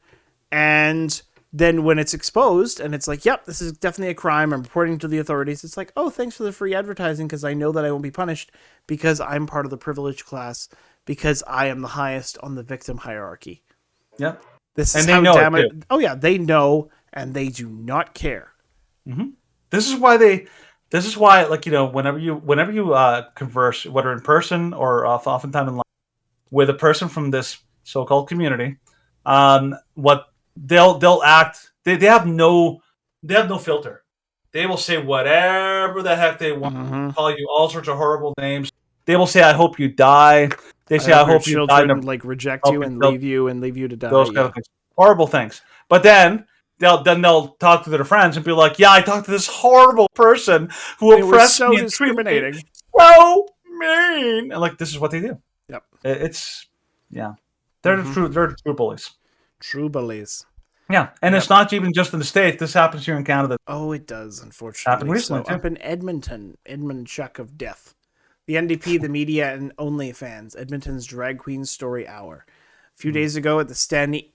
And then when it's exposed and it's like, yep, this is definitely a crime, I'm reporting to the authorities, it's like, oh, thanks for the free advertising because I know that I won't be punished because I'm part of the privileged class, because I am the highest on the victim hierarchy. Yeah. This is and how oh yeah, they know and they do not care. Mm-hmm. This is why, like, you know, whenever you converse, whether in person or oftentimes in line, with a person from this so-called community, what they'll act, they have no filter. They will say whatever the heck they want, call you all sorts of horrible names. They will say, "I hope you die." They say, "I hope you die." Like reject you and leave you to die. Those kind of things, horrible things. But then they'll talk to their friends and be like, "Yeah, I talked to this horrible person who oppressed me and treated me so mean." And like, this is what they do. Yep. They're the true bullies. True bullies. Yeah, and it's not even just in the States. This happens here in Canada. Oh, it does, unfortunately. Recently, up in Edmonton, Edmund Chuck of Death. The NDP, the media, and OnlyFans, Edmonton's Drag Queen Story Hour. A few days ago at the Stanley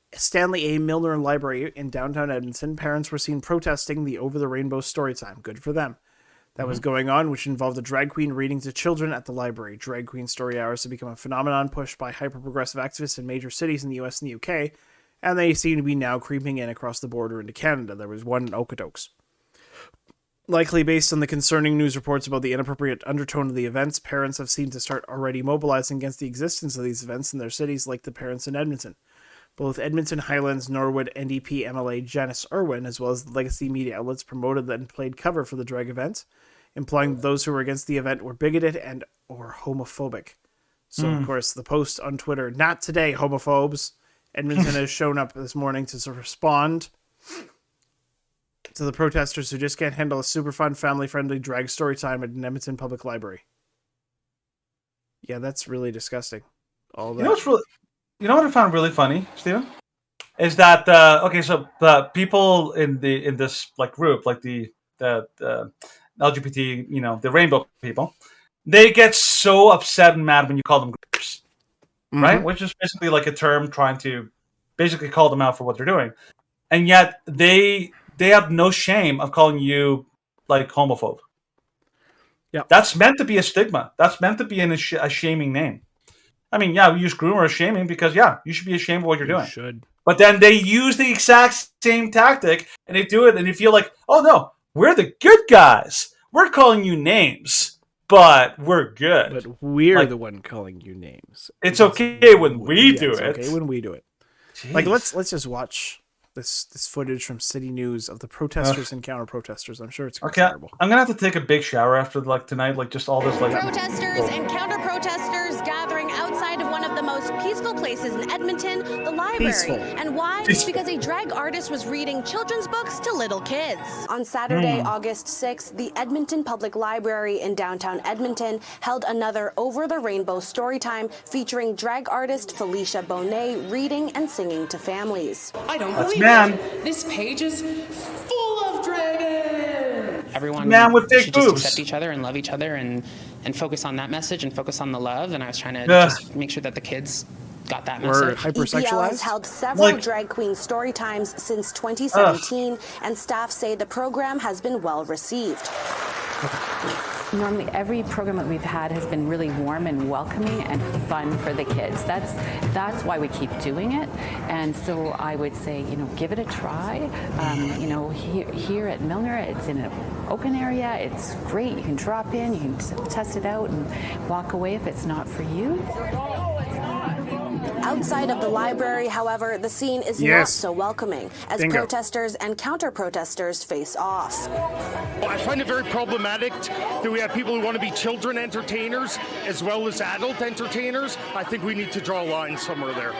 A. Milner Library in downtown Edmonton, parents were seen protesting the Over the Rainbow Storytime. Good for them. That was going on, which involved a drag queen reading to children at the library. Drag Queen Story Hours have become a phenomenon pushed by hyper-progressive activists in major cities in the US and the UK, and they seem to be now creeping in across the border into Canada. There was one in Okotoks. Likely based on the concerning news reports about the inappropriate undertone of the events, parents have seemed to start already mobilizing against the existence of these events in their cities, like the parents in Edmonton. Both Edmonton, Highlands, Norwood, NDP MLA Janice Irwin, as well as the legacy media outlets, promoted and played cover for the drag event, implying that those who were against the event were bigoted and or homophobic. So, of course, the post on Twitter, "Not today, homophobes." Edmonton has shown up this morning to respond to the protesters who just can't handle a super fun, family-friendly drag story time at an Edmonton Public Library. Yeah, that's really disgusting. All that. You know what I found really funny, Stephen? Is that so the people in this like group, like the LGBT, you know, the rainbow people, they get so upset and mad when you call them groups, right? Which is basically like a term trying to basically call them out for what they're doing, and yet they have no shame of calling you like homophobe. Yeah, that's meant to be a stigma. That's meant to be a shaming name. I mean, yeah, we use groomer as shaming because, yeah, you should be ashamed of what you're doing. You should. But then they use the exact same tactic, and they do it, and you feel like, oh, no, we're the good guys. We're calling you names, but we're good. But we're the one calling you names. It's okay when we do it. It's okay when we do it. Jeez. Like, let's just watch this footage from City News of the protesters and counter-protesters. I'm sure it's terrible. I'm going to have to take a big shower after, like, tonight, like, just all this, like... Protesters and counter-protesters gathering outside of one of the most peaceful places in Edmonton, the library. Peaceful. And why? It's because a drag artist was reading children's books to little kids. On Saturday, August 6th, the Edmonton Public Library in downtown Edmonton held another Over the Rainbow Storytime featuring drag artist Felicia Bonet reading and singing to families. I don't believe it. This page is full of dragons. Everyone should just accept each other and love each other and focus on that message and focus on the love. And I was trying to just make sure that the kids got that message. EPL has held several drag queen story times since 2017, and staff say the program has been well received. Normally, every program that we've had has been really warm and welcoming and fun for the kids. That's why we keep doing it. And so I would say, give it a try. Here at Milner, it's in an open area. It's great. You can drop in, you can test it out, and walk away if it's not for you. Outside of the library, however, the scene is not so welcoming as protesters and counter-protesters face off. I find it very problematic that we have people who want to be children entertainers as well as adult entertainers. I think we need to draw a line somewhere there.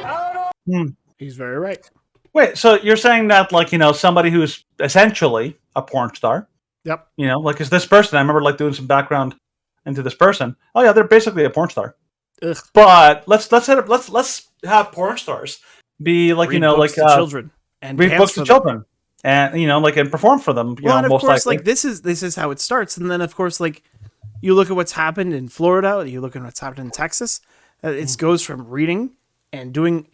He's very right. Wait, so you're saying that, like, somebody who's essentially a porn star? Yep. Like, is this person? I remember, like, doing some background into this person. Oh yeah, they're basically a porn star. Ugh. But let's have porn stars be like, read books to children and read books to children. and and perform for them. Well, and of most course, likely. like this is how it starts, and then of course, like you look at what's happened in Florida, you look at what's happened in Texas. It goes from reading and doing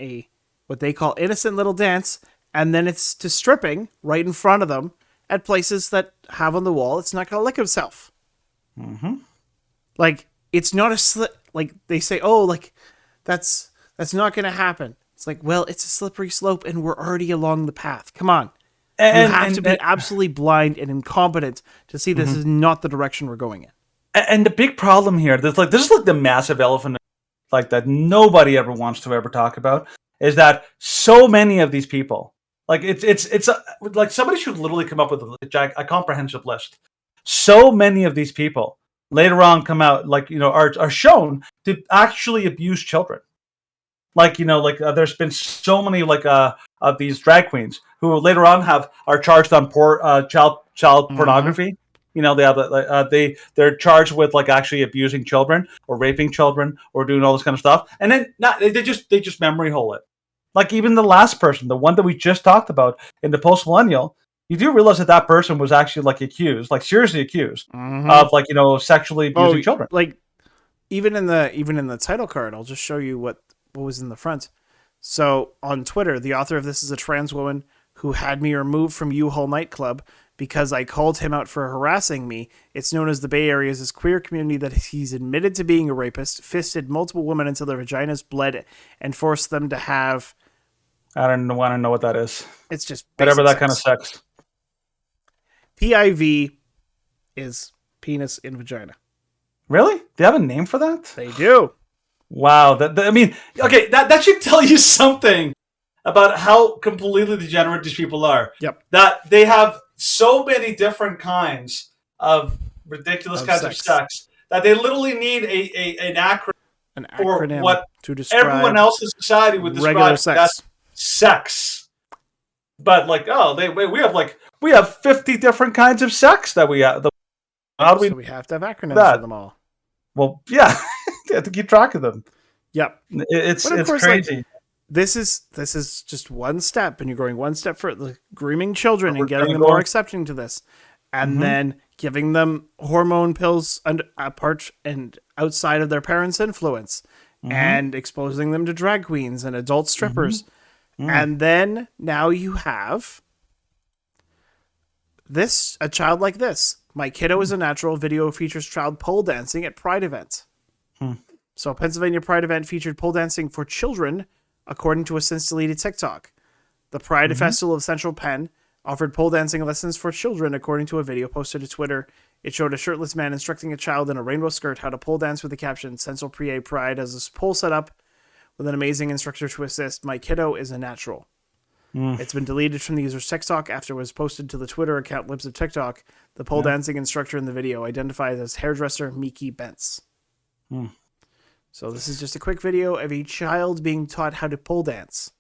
what they call innocent little dance, and then it's to stripping right in front of them at places that have on the wall, "It's not going to lick himself." Mm-hmm. Like it's not a slip. Like they say, "Oh, like that's not going to happen." It's like, well, it's a slippery slope, and we're already along the path. Come on. You have to be absolutely blind and incompetent to see this is not the direction we're going in. And the big problem here, this is like the massive elephant, like that nobody ever wants to ever talk about, is that so many of these people, like like somebody should literally come up with a comprehensive list. So many of these people later on come out, like are shown to actually abuse children. Like there's been so many of these drag queens who later on are charged on child pornography. They have they're charged with like actually abusing children or raping children or doing all this kind of stuff, and then they just memory hole it. Like even the last person, the one that we just talked about in the post millennial, you do realize that person was actually like accused, like seriously accused of like sexually abusing children. Like even in the title card, I'll just show you what was in the front. So on Twitter, the author of this is a trans woman who had me removed from U-Haul nightclub because I called him out for harassing me. It's known as the Bay Area's queer community that he's admitted to being a rapist, fisted multiple women until their vaginas bled, and forced them to have... I don't want to know what that is. It's just whatever that sex. kind of sex. PIV is penis in vagina. Really? They have a name for that? They do. Wow. I mean, okay, that should tell you something about how completely degenerate these people are. Yep. That they have so many different kinds of ridiculous kinds of sex that they literally need an acronym for what to describe everyone else in society would describe as sex. But like, we have 50 different kinds of sex that we have. So we have to have acronyms for them all. Well, yeah, you have to keep track of them. Yep, it's crazy. Like, this is just one step, and you're going one step further, grooming children and getting them more accepting to this, and then giving them hormone pills apart and outside of their parents' influence, and exposing them to drag queens and adult strippers, and then now you have a child like this. My kiddo is a natural. Video features child pole dancing at Pride event. So a Pennsylvania Pride event featured pole dancing for children, according to a since-deleted TikTok. The Pride Festival of Central Penn offered pole dancing lessons for children, according to a video posted to Twitter. It showed a shirtless man instructing a child in a rainbow skirt how to pole dance with the caption, "Central PA Pride has a pole set up with an amazing instructor to assist. My kiddo is a natural." It's been deleted from the user's TikTok after it was posted to the Twitter account Libs of TikTok. The pole dancing instructor in the video identified as hairdresser Miki Bentz. So this is just a quick video of a child being taught how to pole dance.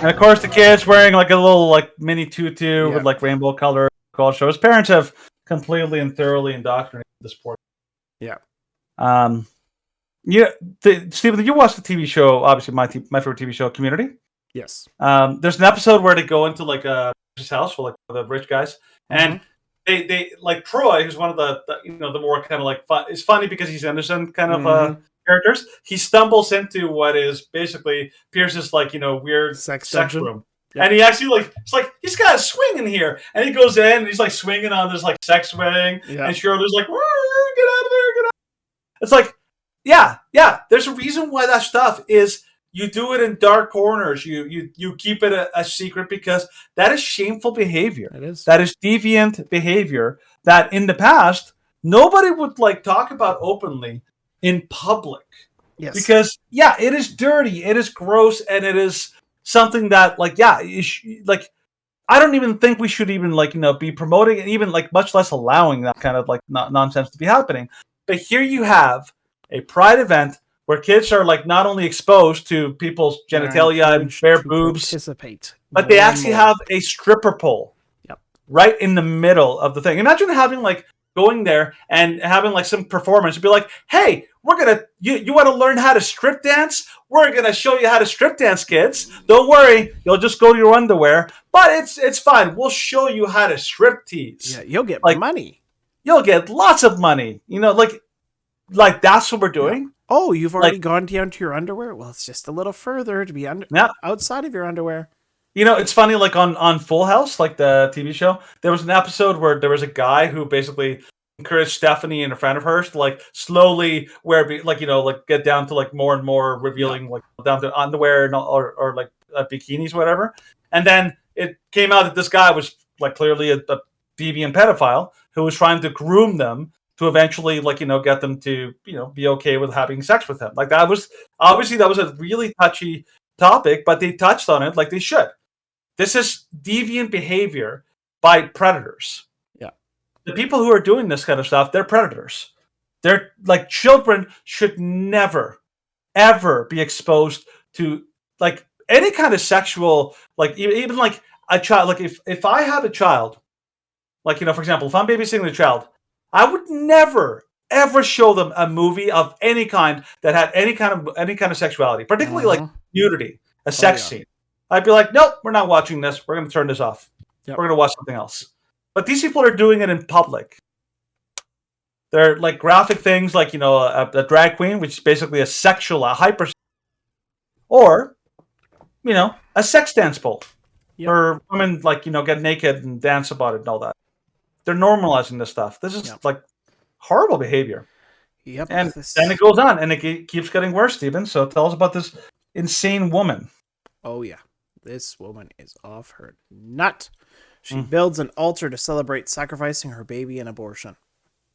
And of course, the kid's wearing like a little like mini tutu with like rainbow color. So his parents have completely and thoroughly indoctrinated the sport. Yeah. Stephen, you watched the TV show? Obviously, my favorite TV show, Community. Yes. There's an episode where they go into like a house for like the rich guys, and they like Troy, who's one of the the more kind of like fun. It's funny because he's innocent kind of characters. He stumbles into what is basically Pierce's like weird sex room. Yep. And he actually it's like he's got a swing in here, and he goes in and he's like swinging on this like sex swing, and Shirley's like, "Get out of there, get out!" It's like, yeah. There's a reason why that stuff is. You do it in dark corners. You keep it a secret because that is shameful behavior. It is. That is deviant behavior that in the past nobody would like talk about openly in public. Yes. Because it is dirty, it is gross, and it is something that I don't even think we should even be promoting it, even much less allowing that kind of nonsense to be happening. But here you have a Pride event where kids are not only exposed to people's genitalia and bare boobs, participate, but they actually have a stripper pole. Yep. right in the middle of the thing. Imagine having like going there and having like some performance and be like, hey, you want to learn how to strip dance? We're gonna show you how to strip dance, kids. Don't worry, you'll just go to your underwear, but it's fine. We'll show you how to strip tease. Yeah, you'll get like money. You'll get lots of money. Like that's what we're doing. Yeah. Oh, you've already gone down to your underwear? Well, it's just a little further to be outside of your underwear. It's funny, like on Full House, like the TV show, there was an episode where there was a guy who basically encouraged Stephanie and a friend of hers to like slowly get down to like more and more revealing, like down to underwear and or like bikinis, whatever. And then it came out that this guy was like clearly a deviant pedophile who was trying to groom them to eventually get them to be okay with having sex with him. Like that was a really touchy topic, but they touched on it like they should. This is deviant behavior by predators. Yeah. The people who are doing this kind of stuff, they're predators. They're like, children should never, ever be exposed to like any kind of sexual, like even like a child. Like if I have a child, like, for example, if I'm babysitting a child, I would never, ever show them a movie of any kind that had any kind of sexuality, particularly like nudity, a sex scene. I'd be like, nope, we're not watching this. We're going to turn this off. Yep. We're going to watch something else. But these people are doing it in public. They're like graphic things like, a drag queen, which is basically a hyper, or, a sex dance bowl where women get naked and dance about it and all that. They're normalizing this stuff. This is like horrible behavior. Yep. And then it goes on and it keeps getting worse, Stephen. So tell us about this insane woman. Oh, yeah. This woman is off her nut. She builds an altar to celebrate sacrificing her baby in abortion.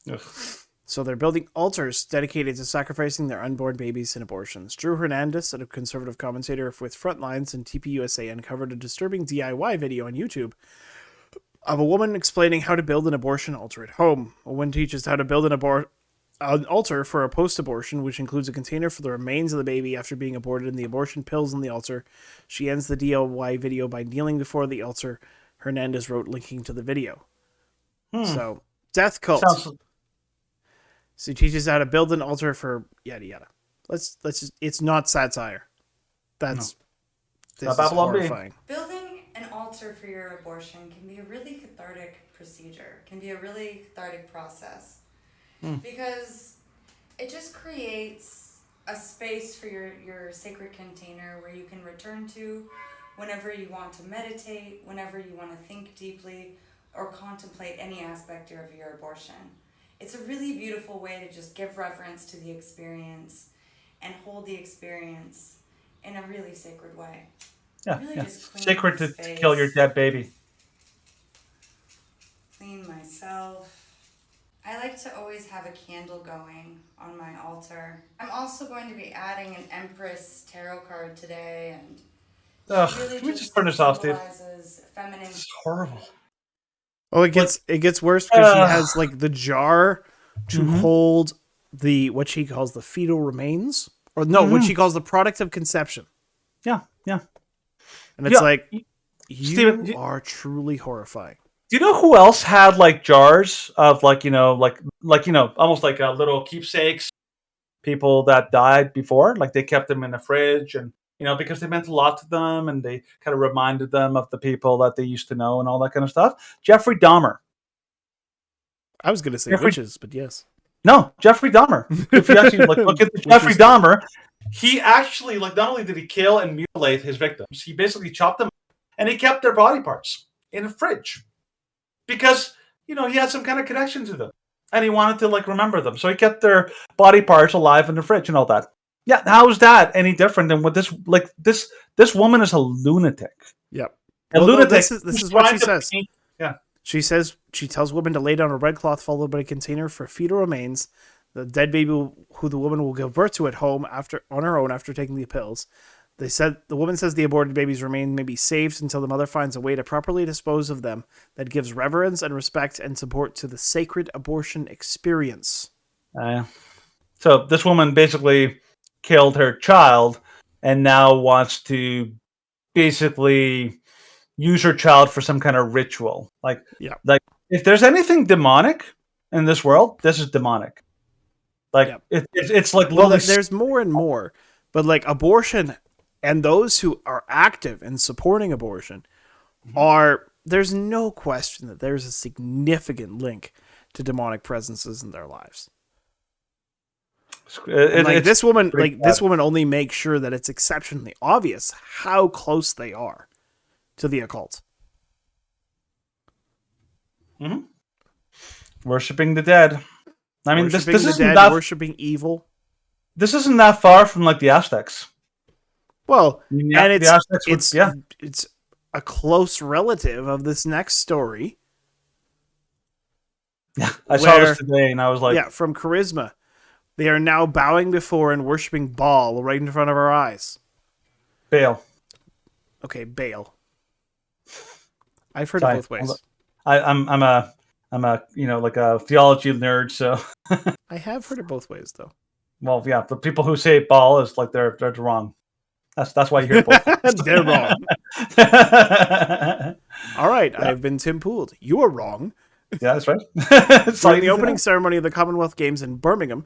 Ugh. So they're building altars dedicated to sacrificing their unborn babies in abortions. Drew Hernandez, a conservative commentator with Frontlines and TPUSA, uncovered a disturbing DIY video on YouTube of a woman explaining how to build an abortion altar at home. A woman teaches how to build an altar for a post-abortion, which includes a container for the remains of the baby after being aborted and the abortion pills on the altar. She ends the DIY video by kneeling before the altar, Hernandez wrote, linking to the video. So, death cult. So he teaches how to build an altar for yada yada. Let's just, it's not satire. This is horrifying. Building an altar for your abortion can be a really cathartic procedure, can be a really cathartic process. Because it just creates a space for your sacred container where you can return to whenever you want to meditate, whenever you want to think deeply, or contemplate any aspect of your abortion. It's a really beautiful way to just give reverence to the experience and hold the experience in a really sacred way. Yeah, really just sacred to kill your dead baby. Clean myself. I like to always have a candle going on my altar. I'm also going to be adding an Empress tarot card today, and really can we just turn this off, dude? Feminine. It's horrible. Oh, it gets worse because she has like the jar to hold what she calls the fetal remains, or no, what she calls the product of conception. Yeah. And it's like, Steven, you are truly horrifying. Do you know who else had like jars of almost like a little keepsakes? People that died before, like they kept them in a fridge, and because they meant a lot to them, and they kind of reminded them of the people that they used to know and all that kind of stuff. Jeffrey Dahmer. I was going to say witches, but yes. No, Jeffrey Dahmer. If you actually look at Jeffrey Dahmer, he actually not only did he kill and mutilate his victims, he basically chopped them and he kept their body parts in a fridge because he had some kind of connection to them and he wanted to remember them, so he kept their body parts alive in the fridge and all that. Yeah, how is that any different than what this woman is a lunatic? Yep. A lunatic. This is what she says. Yeah. She tells women to lay down a red cloth followed by a container for fetal remains, the dead baby who the woman will give birth to at home on her own after taking the pills. The woman says the aborted baby's remains may be saved until the mother finds a way to properly dispose of them that gives reverence and respect and support to the sacred abortion experience. So this woman basically killed her child and now wants to basically use your child for some kind of ritual. Like Yeah. like if there's anything demonic in this world, this is demonic. Like it's like well, literally there's more and more, but like abortion and those who are active in supporting abortion are, there's no question that there's a significant link to demonic presences in their lives. This woman only makes sure that it's exceptionally obvious how close they are to the occult. Mm-hmm. Worshipping the dead. I mean, this isn't dead, that worshipping evil. This isn't that far from like the Aztecs. Well, I mean, and the Aztecs it's a close relative of this next story. Yeah, I saw this today, and I was like, from Charisma, they are now bowing before and worshiping Baal right in front of our eyes. Baal. Okay, Baal. I've heard it both ways. I'm a like a theology nerd, so I have heard it both ways though. Well, yeah, the people who say Baal is like they're wrong. That's why you hear both. They're wrong. All right, I've been Tim Pooled. You are wrong. Yeah, that's right. During the opening ceremony of the Commonwealth Games in Birmingham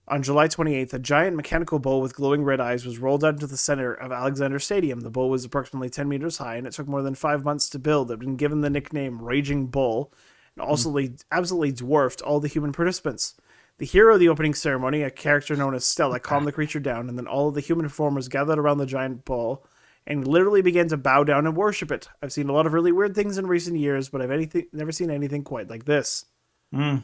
on July 28th, a giant mechanical bull with glowing red eyes was rolled out into the center of Alexander Stadium. The bull was approximately 10 meters high, and it took more than 5 months to build. It had been given the nickname Raging Bull, and also absolutely dwarfed all the human participants. The hero of the opening ceremony, a character known as Stella, calmed the creature down, and then all of the human performers gathered around the giant bull and literally began to bow down and worship it. I've seen a lot of really weird things in recent years, but I've never seen anything quite like this. Mm.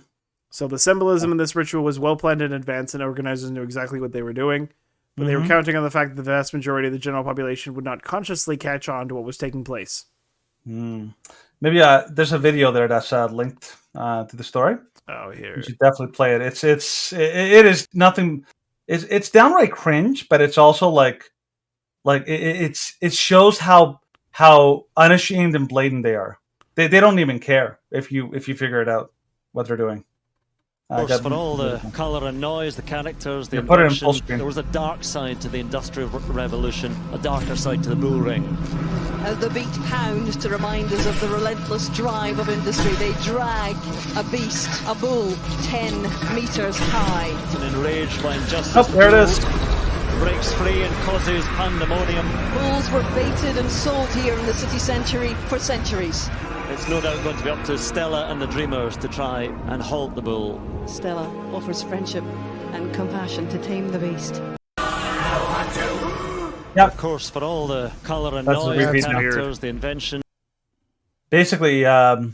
So the symbolism in this ritual was well planned in advance, and organizers knew exactly what they were doing. But they were counting on the fact that the vast majority of the general population would not consciously catch on to what was taking place. Mm. Maybe there's a video there that's linked to the story. Oh, here. You should definitely play it. It is nothing. It's downright cringe, but it's also like it shows how unashamed and blatant they are. They don't even care if you figure it out what they're doing. Of course, for all the colour and noise, the characters, the put it in full invention, screen. there was a dark side to the Industrial Revolution, a darker side to the bull ring. As the beat pounds to remind us of the relentless drive of industry, they drag a beast, a bull, 10 metres high. And enraged by injustice, Oh, there it is. breaks free and causes pandemonium. Bulls were baited and sold here in the city centre for centuries. It's no doubt going to be up to Stella and the Dreamers to try and halt the bull. Stella offers friendship and compassion to tame the beast. Yeah, of course, for all the colour and That's noise, the really characters, weird. the invention. Basically, the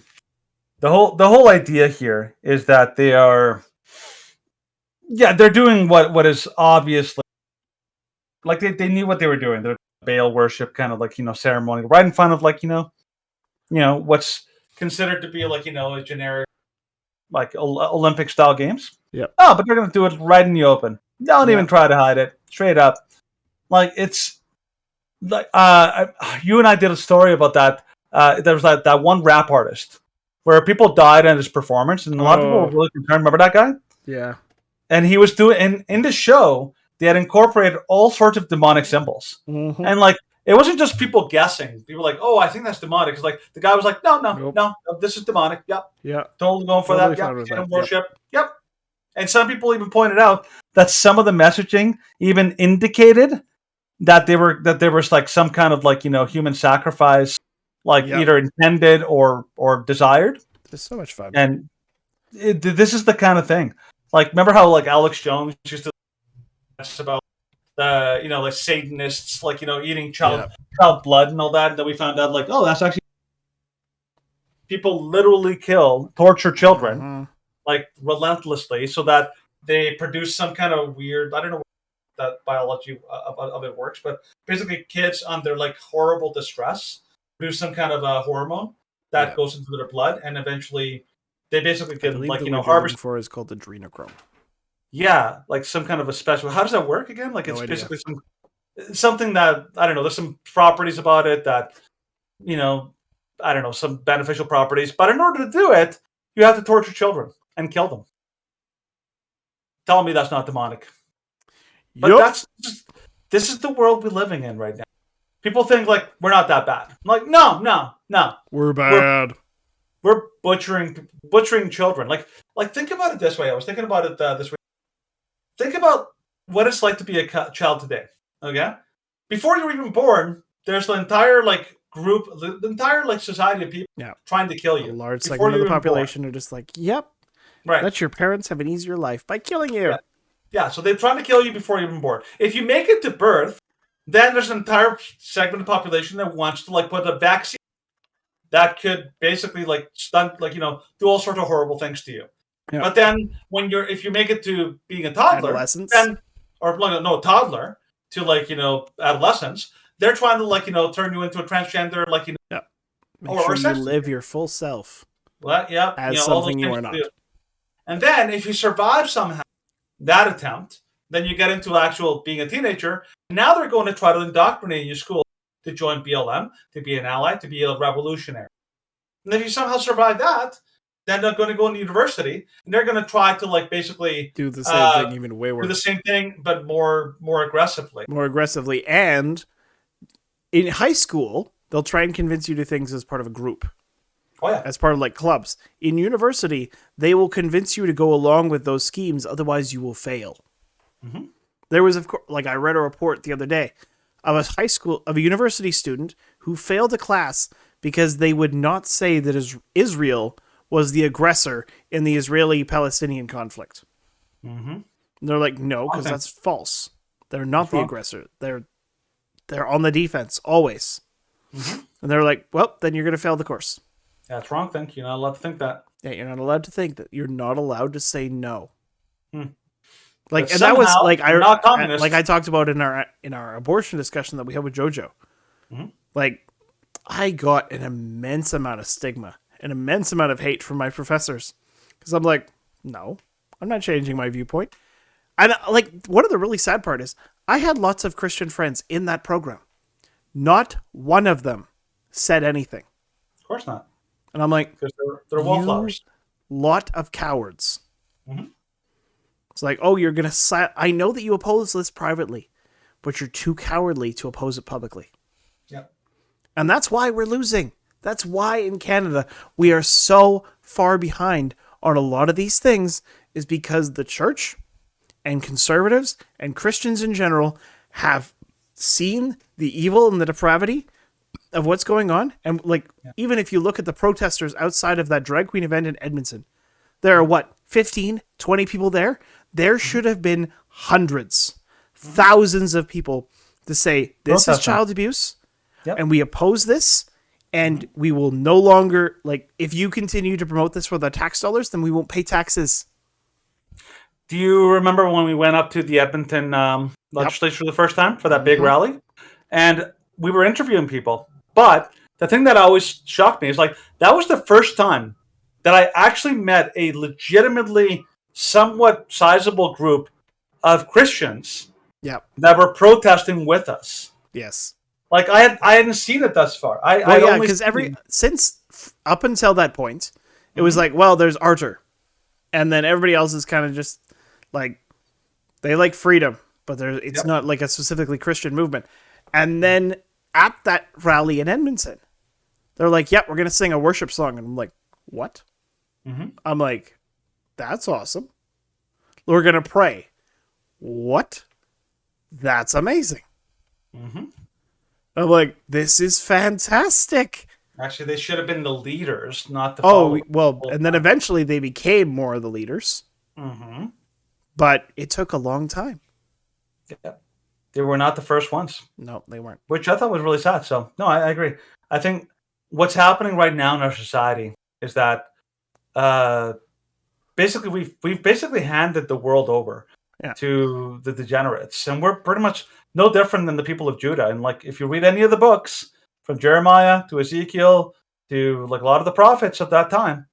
whole idea here is that they are, they're doing what is obviously like they knew what they were doing. They're Baal worship, kind of like ceremony, right in front of what's considered to be a generic Olympic style games. Yep. Oh, but they're gonna do it right in the open. Don't even try to hide it. Straight up. Like it's like you and I did a story about that. There was that one rap artist where people died at his performance, and a lot of people were really concerned. Remember that guy? Yeah. And he was doing in the show. They had incorporated all sorts of demonic symbols, and it wasn't just people guessing. People were like, "Oh, I think that's demonic." It's like the guy was like, "No, this is demonic." Yep. Yeah. Totally going for Totally that. fine with Yep. that. Worship. Yep. And some people even pointed out that some of the messaging even indicated that there was like some kind of human sacrifice, either intended or desired. It's so much fun. And this is the kind of thing. Like, remember how Alex Jones used to about the Satanists eating child blood and all that, and then we found out that's actually people literally torture children relentlessly so that they produce some kind of weird, I don't know that biology of it works, but basically kids under horrible distress produce some kind of a hormone that goes into their blood, and eventually they basically can harvest for is called adrenochrome. Yeah, some kind of a special. How does that work again? It's basically something that I don't know. There's some properties about it that I don't know, some beneficial properties. But in order to do it, you have to torture children and kill them. Tell me that's not demonic. But this is the world we're living in right now. people think like we're not that bad. I'm like, no. We're bad. We're butchering children. Like think about it this way. I was thinking about it this week. Think about what it's like to be a child today. Okay, before you're even born, there's the entire like group, the entire like society of people trying to kill you. A large before segment of the you're even population are just like, yep, right. let your parents have an easier life by killing you. Yeah, so they're trying to kill you before you're even born. If you make it to birth, then there's an entire segment of the population that wants to like put a vaccine that could basically like stunt, like, you know, do all sorts of horrible things to you. Yeah. But then if you make it to being a toddler, Adolescence? then, or no, toddler to like, you know, adolescence, they're trying to like, you know, turn you into a transgender, like, you know, Make sure you live your full self. Well, yeah, as you know, all something those you things are not. to do. And then if you survive somehow that attempt, then you get into actual being a teenager. Now they're going to try to indoctrinate your school to join BLM, to be an ally, to be a revolutionary. And if you somehow survive that, then they're going to go into university and they're going to try to like basically do the same thing, even way worse. Do the same thing, but more aggressively. More aggressively. And in high school, they'll try and convince you to things as part of a group. Oh, yeah. As part of like clubs. In university, they will convince you to go along with those schemes, otherwise you will fail. Mm-hmm. There was, of course, like I read a report the other day of a university student who failed a class because they would not say that Israel was the aggressor in the Israeli-Palestinian conflict. Mm-hmm. And they're like, no, because that's false. They're not the aggressor. They're on the defense always. Mm-hmm. And they're like, well, then you're going to fail the course. That's wrong. You're not allowed to think that. Yeah, you're not allowed to think that. You're not allowed to say no. But Like, and that was like not communist. like I talked about in our abortion discussion that we had with JoJo. Mm-hmm. Like, I got an immense amount of stigma, an immense amount of hate from my professors, because I'm like, no, I'm not changing my viewpoint. And like, one of the really sad part is I had lots of Christian friends in that program. Not one of them said anything. Of course not. And I'm like, because they're wallflowers. Lot of cowards. Mm-hmm. It's like, oh, you're going to... I know that you oppose this privately, but you're too cowardly to oppose it publicly. Yep. And that's why we're losing. That's why in Canada we are so far behind on a lot of these things, is because the church and conservatives and Christians in general have seen the evil and the depravity of what's going on. And like, even if you look at the protesters outside of that drag queen event in Edmonton, there are 15, 20 people there. There should have been hundreds, thousands of people to say, this is child abuse, and we oppose this, and we will no longer, like, if you continue to promote this for the tax dollars, then we won't pay taxes. Do you remember when we went up to the Edmonton legislature for the first time for that big rally? And we were interviewing people. But the thing that always shocked me is, like, that was the first time that I actually met a legitimately somewhat sizable group of Christians that were protesting with us. Yes. Like, I hadn't seen it thus far. Because since up until that point, it was like, well, there's Arthur. And then everybody else is kind of just like, they like freedom, but it's not like a specifically Christian movement. And then at that rally in Edmonton, they're like, yep, we're going to sing a worship song. And I'm like, what? Mm-hmm. I'm like, that's awesome. We're going to pray. What? That's amazing. Mm-hmm. I'm like, this is fantastic. Actually, they should have been the leaders, not the followers. And then eventually they became more of the leaders. Mm-hmm. But it took a long time. Yeah. They were not the first ones. No, they weren't. Which I thought was really sad. So, no, I agree. I think what's happening right now in our society is that basically we've basically handed the world over to the degenerates. And we're pretty much no different than the people of Judah. And like, if you read any of the books from Jeremiah to Ezekiel to like a lot of the prophets of that time,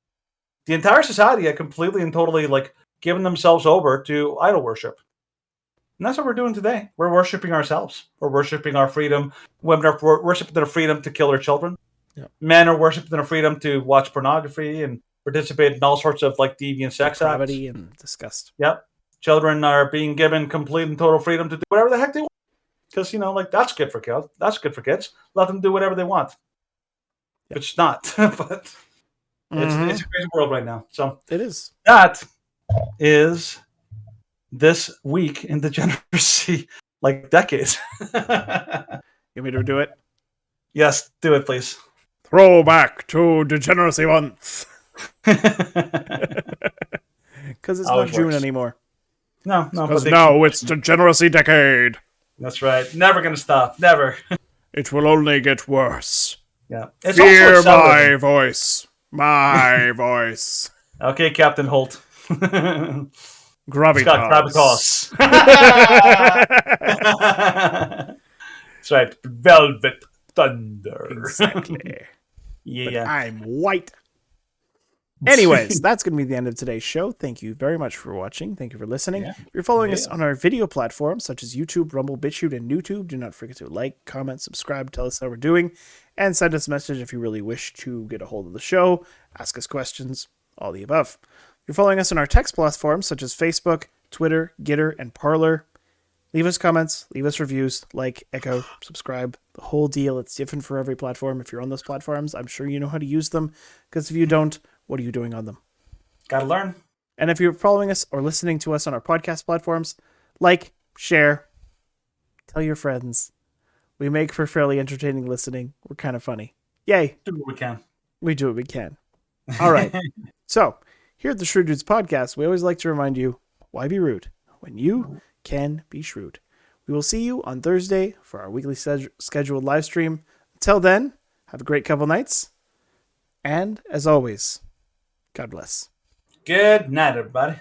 the entire society had completely and totally like given themselves over to idol worship. And that's what we're doing today. We're worshiping ourselves. We're worshiping our freedom. Women are worshiping their freedom to kill their children. Yep. Men are worshiping their freedom to watch pornography and participate in all sorts of like deviant sex acts. And disgust. Yep. Children are being given complete and total freedom to do whatever the heck they want. because like that's good for kids. That's good for kids. Let them do whatever they want. Yep. It's not, but it's a crazy world right now. So it is. That is this week in degeneracy, like decades. You want me to do it? Yes, do it, please. Throwback to Degeneracy Month. Because it's not June anymore. No. Because now it's Degeneracy Decade. That's right. Never going to stop. Never. It will only get worse. Yeah. It's Hear my voice. My voice. Okay, Captain Holt. Gravitas. That's right. Velvet Thunder. Exactly. Yeah. But I'm white. Anyways, that's going to be the end of today's show. Thank you very much for watching. Thank you for listening. Yeah. If you're following us on our video platforms such as YouTube, Rumble, BitChute, and YouTube, do not forget to like, comment, subscribe, tell us how we're doing, and send us a message if you really wish to get a hold of the show, ask us questions, all the above. If you're following us on our text platforms such as Facebook, Twitter, Gitter, and Parler, leave us comments, leave us reviews, like, echo, subscribe, the whole deal. It's different for every platform. If you're on those platforms, I'm sure you know how to use them, because if you don't, what are you doing on them? Gotta learn. And if you're following us or listening to us on our podcast platforms, like, share, tell your friends. We make for fairly entertaining listening. We're kind of funny. Yay. Do what we can. We do what we can. All right. So, here at the Shrewd Dudes podcast, we always like to remind you, why be rude when you can be shrewd? We will see you on Thursday for our weekly scheduled live stream. Until then, have a great couple nights. And as always, God bless. Good night, everybody.